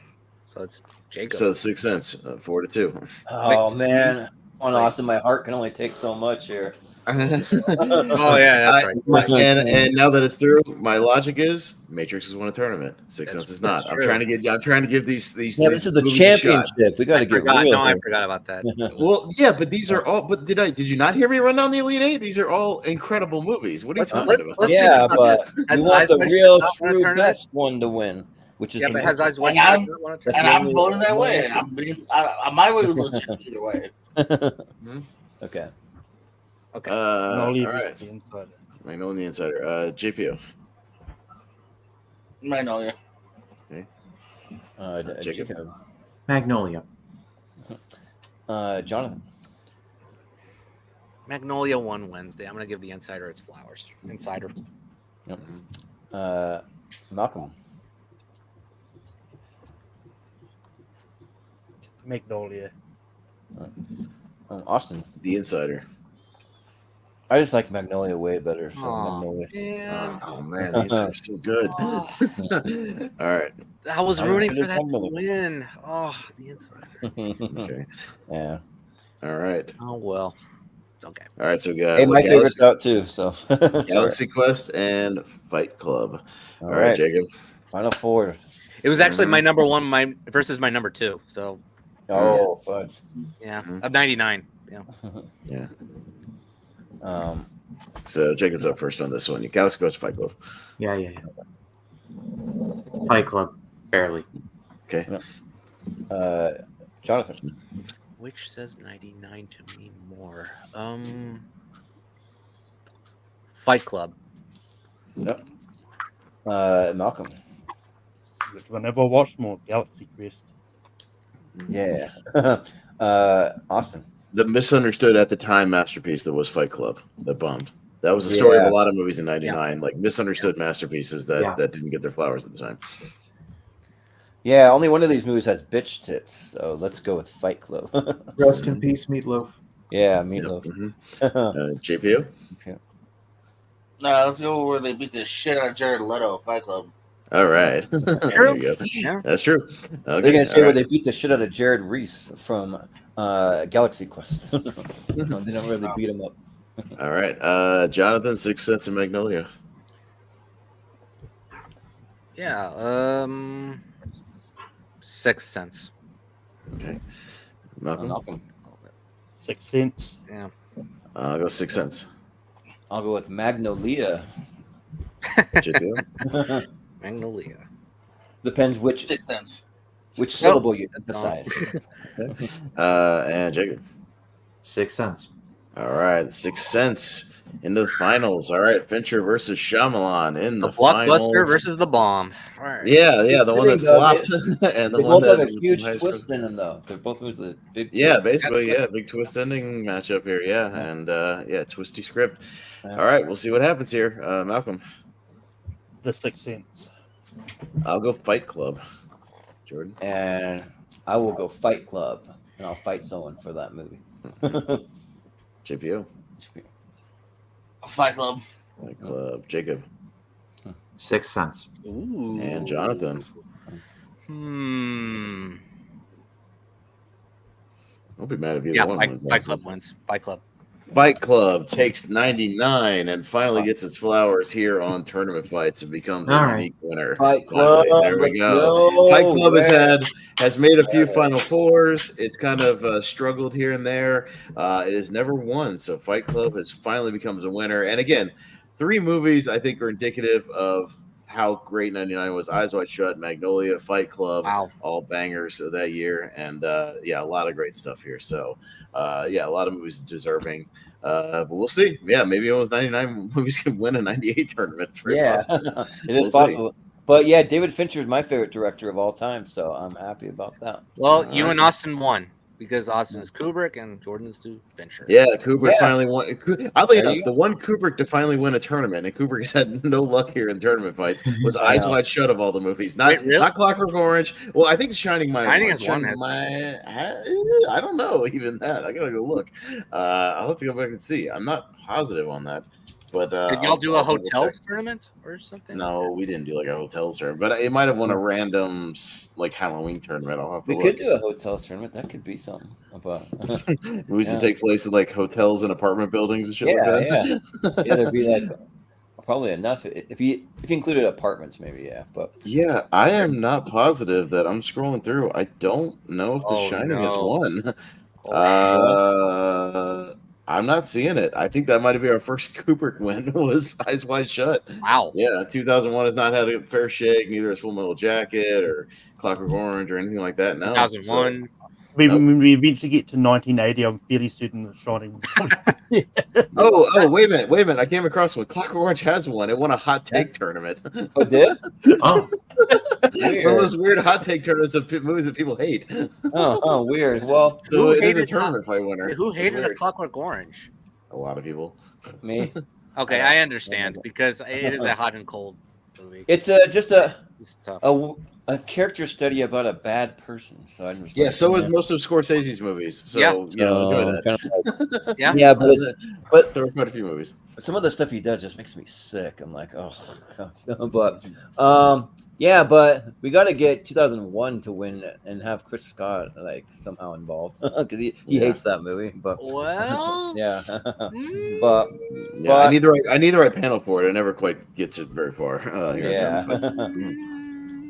So it's Jacob. So the Sixth Sense, 4-2. Oh, man. On Austin, my heart can only take so much here. Oh yeah, that's right. And now that it's through, my logic is Matrix has won a tournament. Sixth Sense is not. I'm trying to give these. Yeah, this is the championship. We got to get real. No, I forgot about that. Well, yeah, but these are all. But did you not hear me run down the Elite Eight? These are all incredible movies. What are you talking about? Yeah, but we want the real, true tournament? best one to win, which is. Yeah, but has Eyes Wide And Shut I'm voting that way. My way was legit either way. Okay. Okay. All right. The Insider. Magnolia the Insider. JPO. Magnolia. Okay. Jacob. Magnolia. Jonathan. Magnolia won Wednesday. I'm gonna give the Insider its flowers. Insider. Yep. Malcolm. Magnolia. Austin. The Insider. I just like Magnolia way better. So Magnolia. Man. Oh man, these are so good. All right. I was rooting for that to win. Oh, the Insider. Okay. Yeah. All right. Oh well. Okay. All right. So we got Hey, my favorite's out too. So Galaxy Quest and Fight Club. All right, right, Jacob. Final four. It was actually my number one, versus my number two. So. Oh, fudge. Yeah, of 99. Yeah. Yeah. So Jacob's up first on this one. Galaxy Quest, Fight Club. Yeah. Fight Club, barely. Okay. Jonathan. Which says 99 to me more? Fight Club. Yep. Malcolm. Which one ever watched more? Galaxy Quest. Yeah. Austin. The misunderstood at the time masterpiece that was Fight Club that bombed. That was the story of a lot of movies in '99, like misunderstood masterpieces that didn't get their flowers at the time. Yeah, only one of these movies has bitch tits, so let's go with Fight Club. Rest in peace, Meatloaf. Yeah, Meatloaf. JPO? No, let's go where they beat the shit out of Jared Leto, Fight Club. All right. There you go. Yeah. That's true. Okay. They're going to say all where right. they beat the shit out of Jared Reese from Galaxy Quest. They don't really beat him up. All right. Jonathan, 6 Cents and Magnolia. Yeah. 6 cents. Okay. Malcolm? 6 cents. Yeah. I'll go 6 cents. I'll go with Magnolia. JPO? Magnolia. Depends which 6 cents. Which syllable you emphasize. And Jacob? 6 cents. All right, 6 cents into the finals. All right, Fincher versus Shyamalan in the Blockbuster finals. versus the bomb. All right. Yeah, the one that flopped, They and the one both that have a was huge highest twist in them, though. They're both movies with a big Yeah, twist. basically, big twist ending matchup here. Yeah, and twisty script. All right, we'll see what happens here. Malcolm, The 6 cents. I'll go Fight Club. Jordan, And I will go Fight Club, and I'll fight someone for that movie. JPO, Fight Club. Fight Club. Jacob, 6 cents. Ooh. and Jonathan. Don't be mad if either one wins. Fight Club wins. Fight Club. Fight Club takes 99 and finally gets its flowers here on Tournament Fights and becomes a unique winner. Fight Club. There we go. Fight Club has made a few Final Fours. It's kind of struggled here and there. It has never won, so Fight Club has finally becomes a winner. And again, 3 movies I think are indicative of how great 99 was. Eyes Wide Shut, Magnolia, Fight Club, all bangers of that year. And a lot of great stuff here. So a lot of movies deserving. But we'll see. Yeah, maybe almost 99 movies can win a 98 tournament. It's very possible. It is possible. But yeah, David Fincher is my favorite director of all time, so I'm happy about that. Well, you and Austin won because Austin is Kubrick and Jordan is Fincher. Yeah, Kubrick finally won. Oddly enough, the one Kubrick to finally win a tournament, and Kubrick has had no luck here in tournament fights, was Eyes Wide Shut of all the movies. Not Clockwork Orange. Well, I think Shining My. Shining has won. I don't know even that. I gotta go look. I'll have to go back and see. I'm not positive on that. But did y'all do a hotels tournament or something? No, we didn't do like a hotels tournament, but it might have won a random like Halloween tournament. I'll have to We could do a hotels tournament. That could be something. Movies to take place in like hotels and apartment buildings and shit like that. Yeah, there'd be like probably enough if you included apartments, maybe. Yeah, but yeah, I am not positive that I'm scrolling through. I don't know if The Shining has won. I'm not seeing it. I think that might be our first Kubrick win was Eyes Wide Shut. Wow. Yeah, 2001 has not had a fair shake. Neither has Full Metal Jacket or Clockwork Orange or anything like that. No. 2001. When we eventually get to 1980, I'm fairly certain that Shining. Oh, wait a minute. I came across one. Clockwork Orange has one. It won a hot take tournament. Oh, it did? Oh. One of those weird hot take tournaments of movies that people hate. Oh, weird. Well, so it is a tournament fight winner. Who hated A Clockwork Orange? A lot of people. Me. Okay, I understand because it is a hot and cold movie. It's just It's tough. a character study about a bad person. So I'm just so is most of Scorsese's movies. So enjoy that. Yeah, but there are quite a few movies. Some of the stuff he does just makes me sick. I'm like, oh, but but we got to get 2001 to win and have Chris Scott like somehow involved because he hates that movie. But but I need the right panel for it. It never quite gets it very far.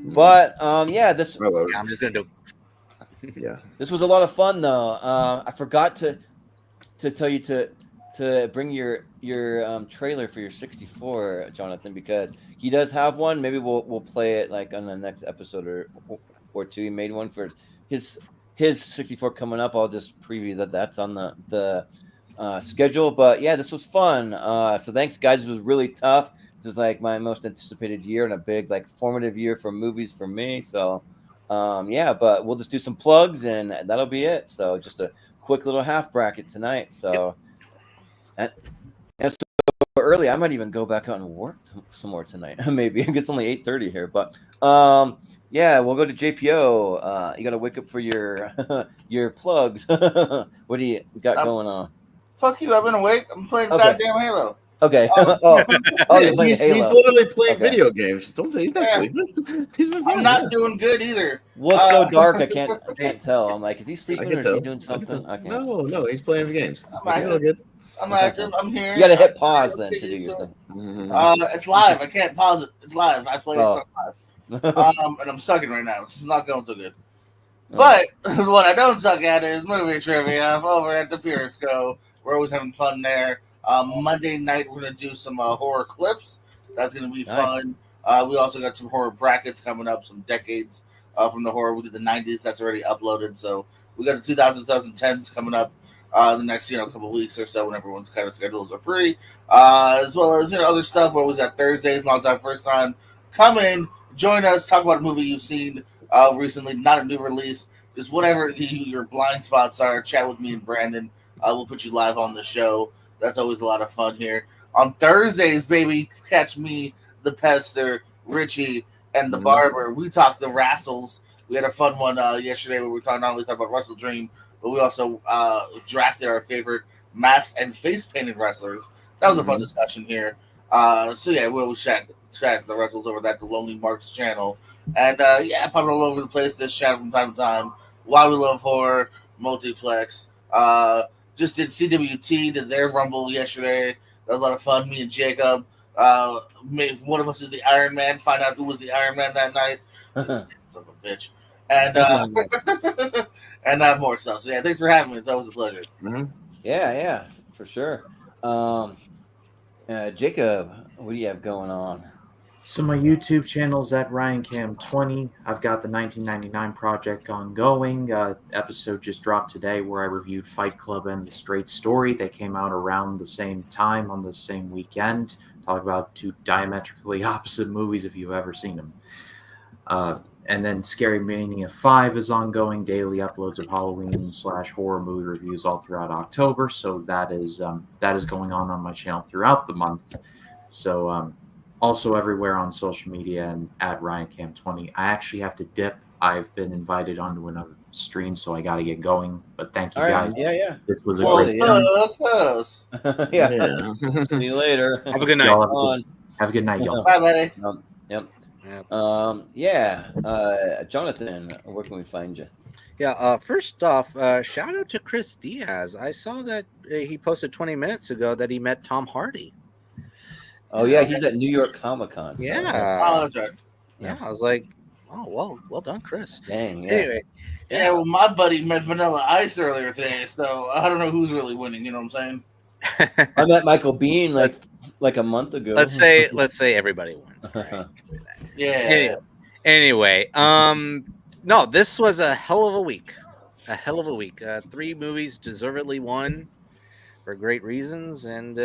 But this. I'm just gonna do. This was a lot of fun though. I forgot to tell you to bring your trailer for your 64, Jonathan, because he does have one. Maybe we'll play it like on the next episode or two. He made one for his 64 coming up. I'll just preview that's on the schedule. But yeah, this was fun. So thanks, guys. It was really tough. This is like my most anticipated year and a big like formative year for movies for me. So Yeah, but we'll just do some plugs and that'll be it. So just a quick little half bracket tonight. So and so early, I might even go back out and work some more tonight. Maybe it's only 8:30 here, but yeah, we'll go to JPO. You got to wake up for your your plugs. What do you got going on? Fuck you! I've been awake. I'm playing goddamn Halo. Okay. You're playing he's literally playing video games. Don't say he's not sleeping. I'm not doing good either. What's so dark? I can't tell. I'm like, is he sleeping or is he doing something? No, he's playing games. I'm all good. I'm active. I'm here. You got to hit pause then to do your thing. It's live. I can't pause it. It's live. I play it live. And I'm sucking right now. It's not going so good. But what I don't suck at is movie trivia over at the Periscope. We're always having fun there. Monday night, we're going to do some horror clips. That's going to be fun. We also got some horror brackets coming up, some decades from the horror. We did the 90s. That's already uploaded. So we got the 2010s coming up the next, couple of weeks or so when everyone's kind of schedules are free. As well as, other stuff where we got Thursdays, long time, first time. Come in, join us, talk about a movie you've seen recently, not a new release. Just whatever your blind spots are, chat with me and Brandon. We'll put you live on the show. That's always a lot of fun here. On Thursdays, baby, catch me, the Pester, Richie, and the Barber. We talked the Rassles. We had a fun one yesterday where we not only talked about Wrestle Dream, but we also drafted our favorite mask and face painted wrestlers. That was a fun discussion here. So yeah, we'll chat the wrestlers over at the Lonely Marks channel. And popping all over the place, this chat from time to time. Why We Love Horror, Multiplex. Just did CWT, did their Rumble yesterday. That was a lot of fun. Me and Jacob. One of us is the Iron Man. Find out who was the Iron Man that night. Son of a bitch. And and more stuff. So yeah, thanks for having me. It's always a pleasure. Yeah, for sure. Jacob, what do you have going on? So my YouTube channel's at RyanCam20. I've got the 1999 project ongoing. Episode just dropped today where I reviewed Fight Club and The Straight Story. They came out around the same time on the same weekend. Talk about two diametrically opposite movies if you've ever seen them. And then Scary Mania 5 is ongoing. Daily uploads of Halloween/horror movie reviews all throughout October. So that is going on my channel throughout the month. So also everywhere on social media and at RyanCam20. I actually have to dip. I've been invited onto another stream, so I got to get going. But thank you guys. Yeah. This was a great time. Yeah. See you later. Have a good night. Have a good night, y'all. Bye, buddy. Yep. Jonathan, where can we find you? Yeah, first off, shout out to Chris Diaz. I saw that he posted 20 minutes ago that he met Tom Hardy. Oh yeah, he's at New York Comic Con. So. Yeah. Oh, that's right. Yeah, I was like, oh, well done, Chris. Dang. Yeah. Anyway. Yeah, well, my buddy met Vanilla Ice earlier today, so I don't know who's really winning. You know what I'm saying? I met Michael Bean like a month ago. Let's say everybody wins. Right? Yeah. Anyway, no, this was a hell of a week. 3 movies deservedly won for great reasons, and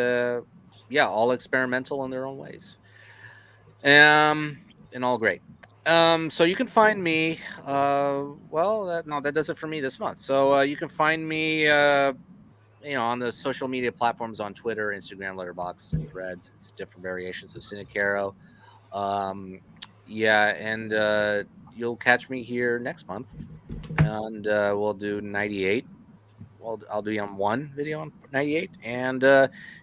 all experimental in their own ways. And all great. So you can find me. That does it for me this month. So you can find me, on the social media platforms on Twitter, Instagram, Letterboxd, Threads. It's different variations of Caro. And you'll catch me here next month, and we'll do 98. Well, I'll do on one video on 98, and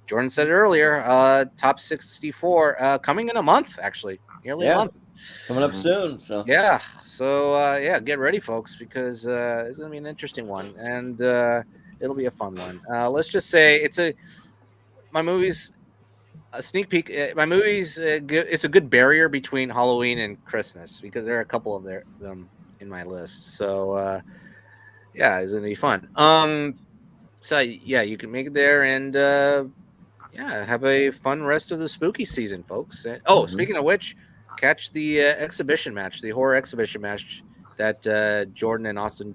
Jordan said it earlier. Top 64 coming in a month, actually, nearly a month. Coming up soon. So get ready, folks, because it's gonna be an interesting one, and it'll be a fun one. Let's just say it's a sneak peek. It's a good barrier between Halloween and Christmas because there are a couple of them in my list. So it's gonna be fun. You can make it there and have a fun rest of the spooky season, folks. Speaking of which, catch the exhibition match, the horror exhibition match that Jordan and Austin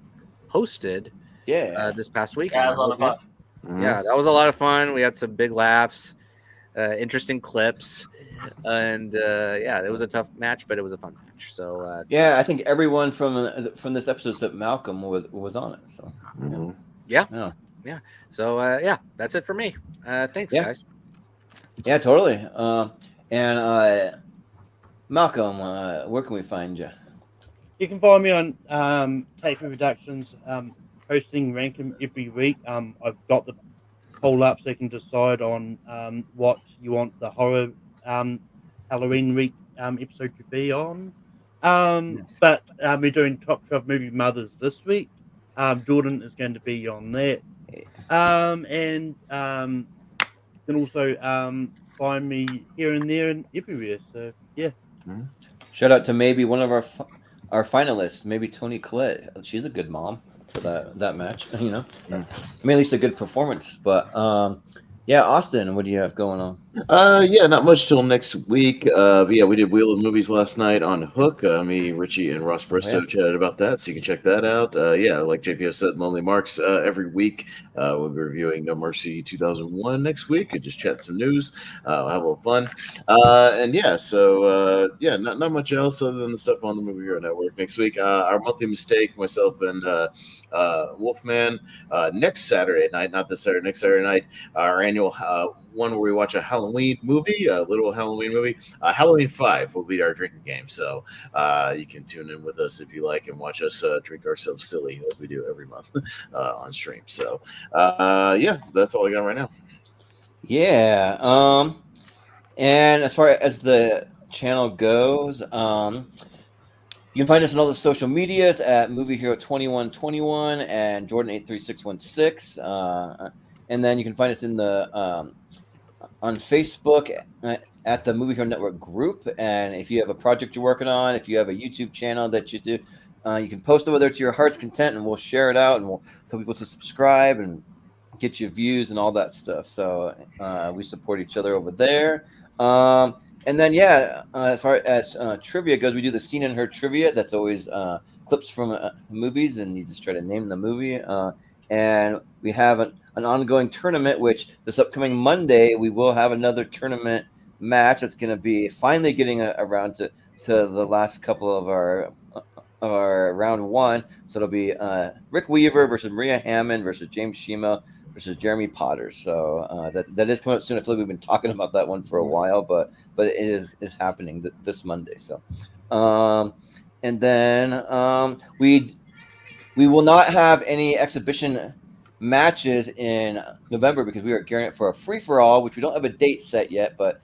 hosted. This past week. Yeah, that was a lot of fun. Yeah, that was a lot of fun. We had some big laughs, interesting clips, and it was a tough match, but it was a fun match. much. So yeah, I think everyone from this episode except Malcolm was on it. So yeah. So yeah, that's it for me. Thanks, guys. Yeah, totally. And Malcolm, where can we find you? You can find me on Take Three Productions, posting ranking every week. I've got the poll up so you can decide on what you want the horror Halloween week episode to be on. But we're doing Top 12 Movie Mothers this week. Jordan is going to be on that. And you can also find me here and there and everywhere. So yeah. Shout out to maybe one of our finalists, maybe Toni Collette. She's a good mom for that match. I mean, at least a good performance. But yeah, Austin, what do you have going on? Yeah, not much till next week. But yeah, we did Wheel of Movies last night on Hook. Me, Richie, and Ross Bristow chatted about that, so you can check that out. Yeah, like JPO said, Lonely Marks every week. We'll be reviewing No Mercy 2001 next week and just chat some news. We'll have a little fun. And yeah, so yeah, not much else other than the stuff on the Movie Hero Network next week. Our monthly mistake, myself and Wolfman, next Saturday night, not this Saturday, next Saturday night, our annual one where we watch a Halloween movie, a little Halloween movie. Halloween 5 will be our drinking game. So you can tune in with us if you like and watch us drink ourselves silly as we do every month on stream. So yeah, that's all I got right now. Yeah. And as far as the channel goes, you can find us on all the social medias at Movie Hero 2121 and Jordan 83616. And then you can find us in the on Facebook at the Movie Hero Network group. And if you have a project you're working on, if you have a YouTube channel that you do, you can post over there to your heart's content, and we'll share it out, and we'll tell people to subscribe and get you views and all that stuff. So we support each other over there. And then, yeah, as far as trivia goes, we do the Seen and Heard trivia. That's always clips from movies, and you just try to name the movie. And we have an ongoing tournament, which this upcoming Monday, we will have another tournament match that's going to be finally getting around to the last couple of our round one. So it'll be Rick Weaver versus Maria Hammond versus James Shima versus Jeremy Potter. So that is coming up soon. I feel like we've been talking about that one for a while, but it is happening this Monday. So, and then we will not have any exhibition matches in November because we are gearing it for a free for all, which we don't have a date set yet, but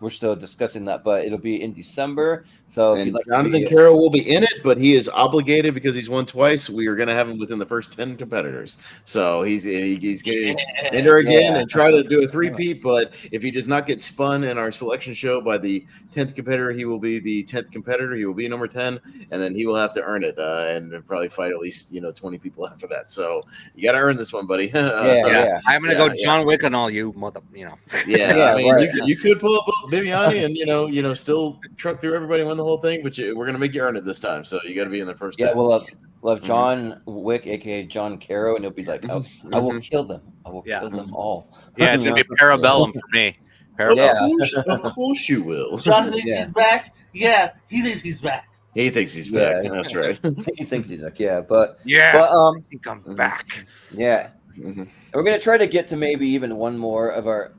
we're still discussing that, but it'll be in December. So if and you'd like Jonathan Caro will be in it, but he is obligated because he's won twice. We are going to have him within the first 10 competitors. So he's getting enter again and try to do a three-peat. But if he does not get spun in our selection show by the 10th competitor, he will be the 10th competitor. He will be number 10, and then he will have to earn it and probably fight at least 20 people after that. So you got to earn this one, buddy. Yeah. I'm going to go John Wick on all you, mother. Yeah, I mean, you could pull up Viviani and still truck through everybody and win the whole thing, but we're gonna make you earn it this time. So you got to be in the first. Yeah, we'll have John Wick, aka John Caro, and he'll be like, I will kill them. I will kill them all. Yeah, it's gonna be Parabellum for me. Of course you will. John thinks he's back. Yeah, he thinks he's back. He thinks he's back. Yeah. That's right. He thinks he's back. Yeah, but I think I'm back. Yeah. And we're gonna try to get to maybe even one more of our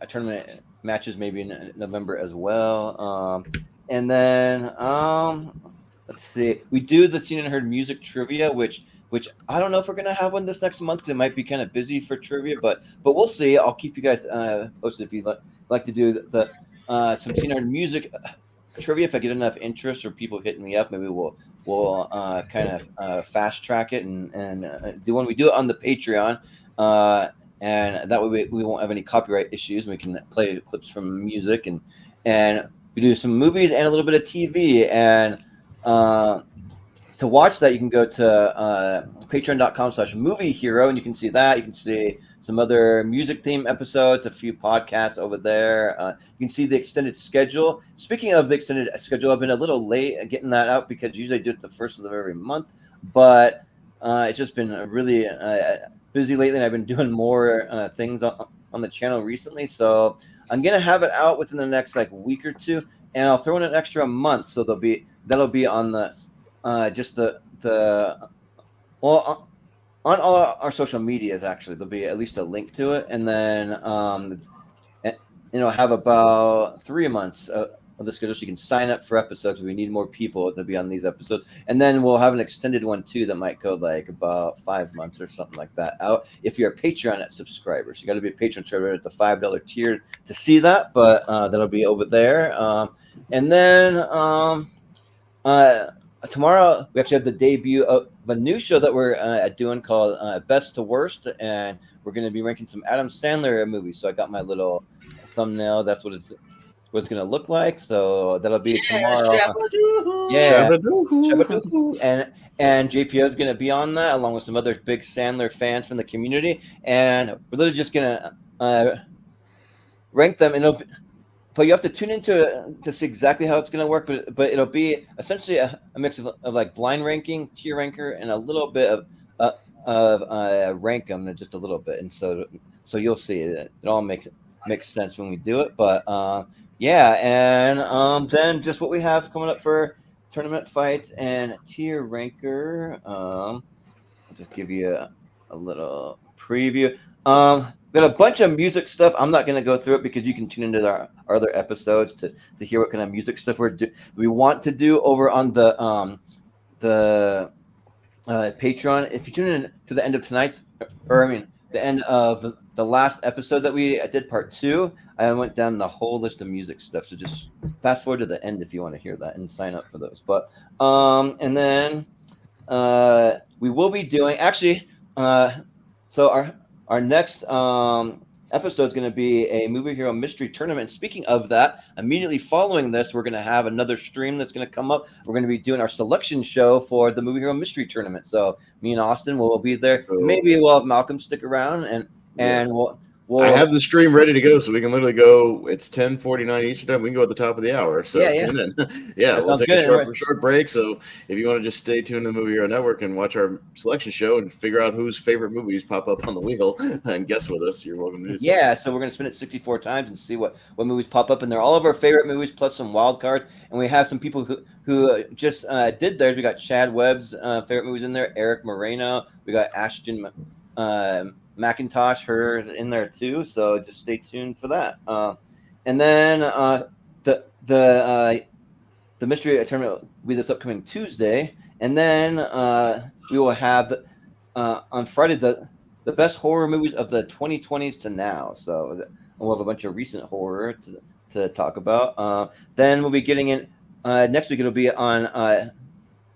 tournament matches, maybe in November as well. And then let's see, we do the Seen and Heard music trivia, which I don't know if we're gonna have one this next month because it might be kind of busy for trivia, but we'll see. I'll keep you guys posted if you'd like to do the some Seen and Heard music trivia. If I get enough interest or people hitting me up, maybe we'll kind of fast track it and do one. We do it on the Patreon, and that way we won't have any copyright issues. And we can play clips from music and we do some movies and a little bit of TV. And to watch that, you can go to patreon.com/moviehero, and you can see that. You can see some other music theme episodes, a few podcasts over there. You can see the extended schedule. Speaking of the extended schedule, I've been a little late at getting that out because usually I do it the first of every month, but it's just been really busy lately, and I've been doing more things on the channel recently. So I'm going to have it out within the next week or two. and I'll throw in an extra month, so that'll be on the just the well on all our social medias. Actually, there'll be at least a link to it, and then have about 3 months of the schedule, so you can sign up for episodes. We need more people to be on these episodes, and then we'll have an extended one too that might go like about 5 months or something like that out. If you're a Patreon subscriber, so you got to be a Patreon subscriber at the $5 tier to see that, but that'll be over there. And then tomorrow we actually have the debut of a new show that we're doing called Best to Worst, and we're going to be ranking some Adam Sandler movies. So I got my little thumbnail. That's what it's going to look like. So that'll be tomorrow. Yeah, and JPO is going to be on that along with some other big Sandler fans from the community, and we're literally just going to rank them. And but you have to tune into it to see exactly how it's going to work. But it'll be essentially a mix of like blind ranking, tier ranker, and a little bit of rank them, just a little bit. And so you'll see it all makes sense when we do it. But yeah, and then just what we have coming up for tournament fights and tier ranker. I'll just give you a little preview. We got a bunch of music stuff. I'm not going to go through it because you can tune into our other episodes to hear what kind of music stuff we want to do over on the Patreon. If you tune in to the end of the end of the last episode that we did, part 2, I went down the whole list of music stuff. So just fast forward to the end if you want to hear that and sign up for those. But and then we will be doing so our next episode is going to be a Movie Hero Mystery Tournament. Speaking of that, immediately following this, we're going to have another stream that's going to come up. We're going to be doing our selection show for the Movie Hero Mystery Tournament. So me and Austin will be there. Maybe we'll have Malcolm stick around, and we'll I have the stream ready to go, so we can literally go. It's 10:49 Eastern time. We can go at the top of the hour. So tune in. We'll take a short break. So if you want to just stay tuned to the Movie Hero Network and watch our selection show and figure out whose favorite movies pop up on the wheel and guess with us, you're welcome to do so. Yeah, so we're going to spin it 64 times and see what movies pop up. And they're all of our favorite movies plus some wild cards. And we have some people who just did theirs. We got Chad Webb's favorite movies in there, Eric Moreno. We got Ashton McIntosh, her in there too, so just stay tuned for that. And then the mystery tournament will be this upcoming Tuesday, and then we will have on Friday the best horror movies of the 2020s to now. So we'll have a bunch of recent horror to talk about. Then we'll be getting in next week. It'll be on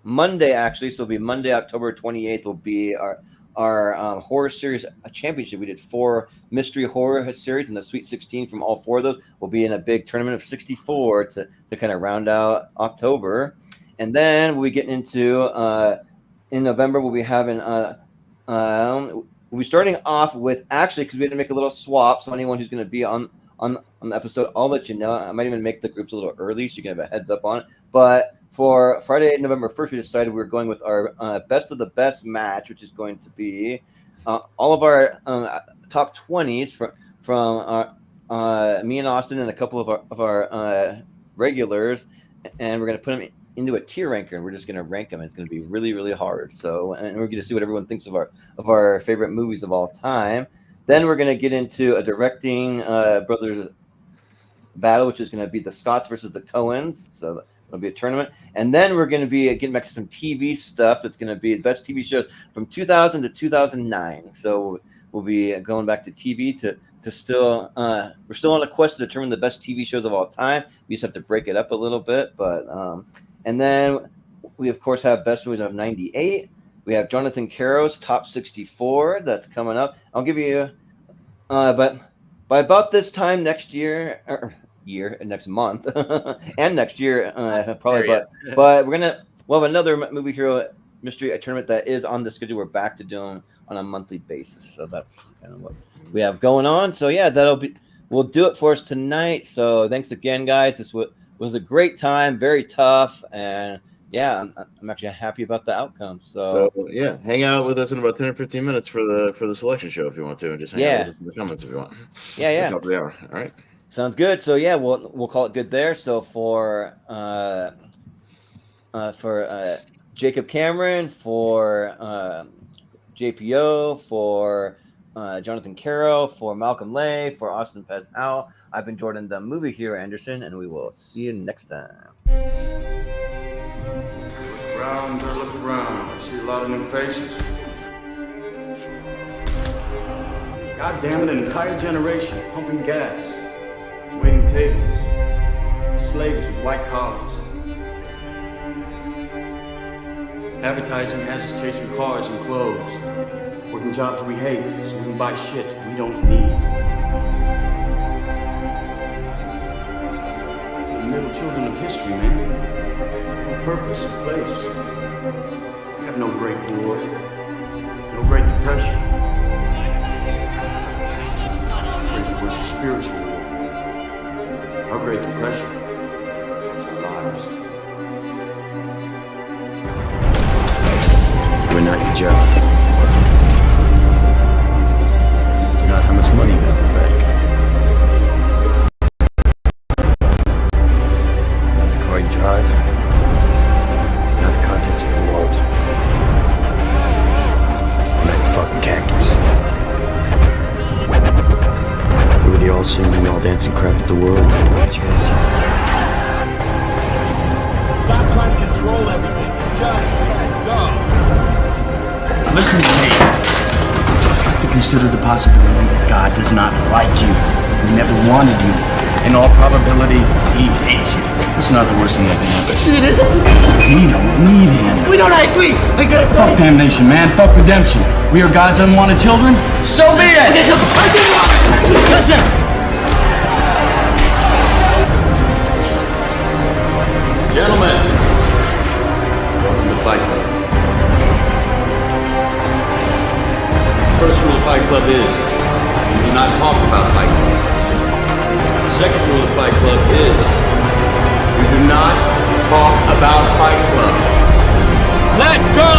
Monday actually, so it'll be Monday, October 28th. Will be our horror series championship. We did 4 mystery horror series, and the Sweet 16 from all 4 of those will be in a big tournament of 64 to kind of round out October. And then we'll be getting into in November. We'll be having we'll be starting off with actually, because we had to make a little swap. So anyone who's going to be on the episode, I'll let you know. I might even make the groups a little early so you can have a heads up on it. But for Friday, November 1st, we decided we were going with our best of the best match, which is going to be all of our top 20s from me and Austin and a couple of our regulars, and we're going to put them into a tier ranker, and we're just going to rank them. It's going to be really, really hard. So, and we're going to see what everyone thinks of our favorite movies of all time. Then we're going to get into a directing brothers battle, which is going to be the Scotts versus the Coens. So it'll be a tournament. And then we're going to be getting back to some TV stuff. That's going to be the best TV shows from 2000 to 2009. So we'll be going back to TV to still we're still on a quest to determine the best TV shows of all time. We just have to break it up a little bit. But and then we of course have best movies of 98. We have Jonathan Caro's top 64 that's coming up. I'll give you but by about this time next year next month and next year probably, but we'll have another Movie Hero Mystery Tournament that is on the schedule. We're back to doing on a monthly basis, so that's kind of what we have going on. So yeah, we'll do it for us tonight. So thanks again, guys. This was a great time, very tough, and yeah, I'm actually happy about the outcome. So yeah, hang out with us in about 10 or 15 minutes for the selection show if you want to, and just hang out with us in the comments if you want. Yeah. Top of the hour. All right. Sounds good. So yeah, we'll call it good there. So for Jacob Cameron, for JPO, for Jonathan Caro, for Malcolm Lay, for Austin Pez Howell, I've been Jordan the Movie Hero Anderson, and we will see you next time. Look around. I see a lot of new faces. God damn it, an entire generation pumping gas, waiting tables, slaves with white collars. Advertising has us chasing cars and clothes, working jobs we hate so we can buy shit we don't need. We're the middle children of history, man. No purpose, no place. We have no Great War, no Great Depression. Great War is a spiritual war. Our Great Depression is our lives. We're not your job. We're not how much money you have in the bank. Not the car you drive. Not the contents of your wallet. Not your fucking khakis. We're the all singing, all dancing crap of the world. Stop trying to control everything. Just let go. Listen to me. You have to consider the possibility that God does not like you. He never wanted you. In all probability, he hates you. It's not the worst thing that can happen. It isn't. We don't need him. We don't agree. I gotta go. Fuck damnation, man. Fuck redemption. We are God's unwanted children. So be it. Listen. Gentlemen, welcome to Fight Club. First rule of Fight Club is you do not talk about Fight Club. The second rule of Fight Club is you do not talk about Fight Club. Let go!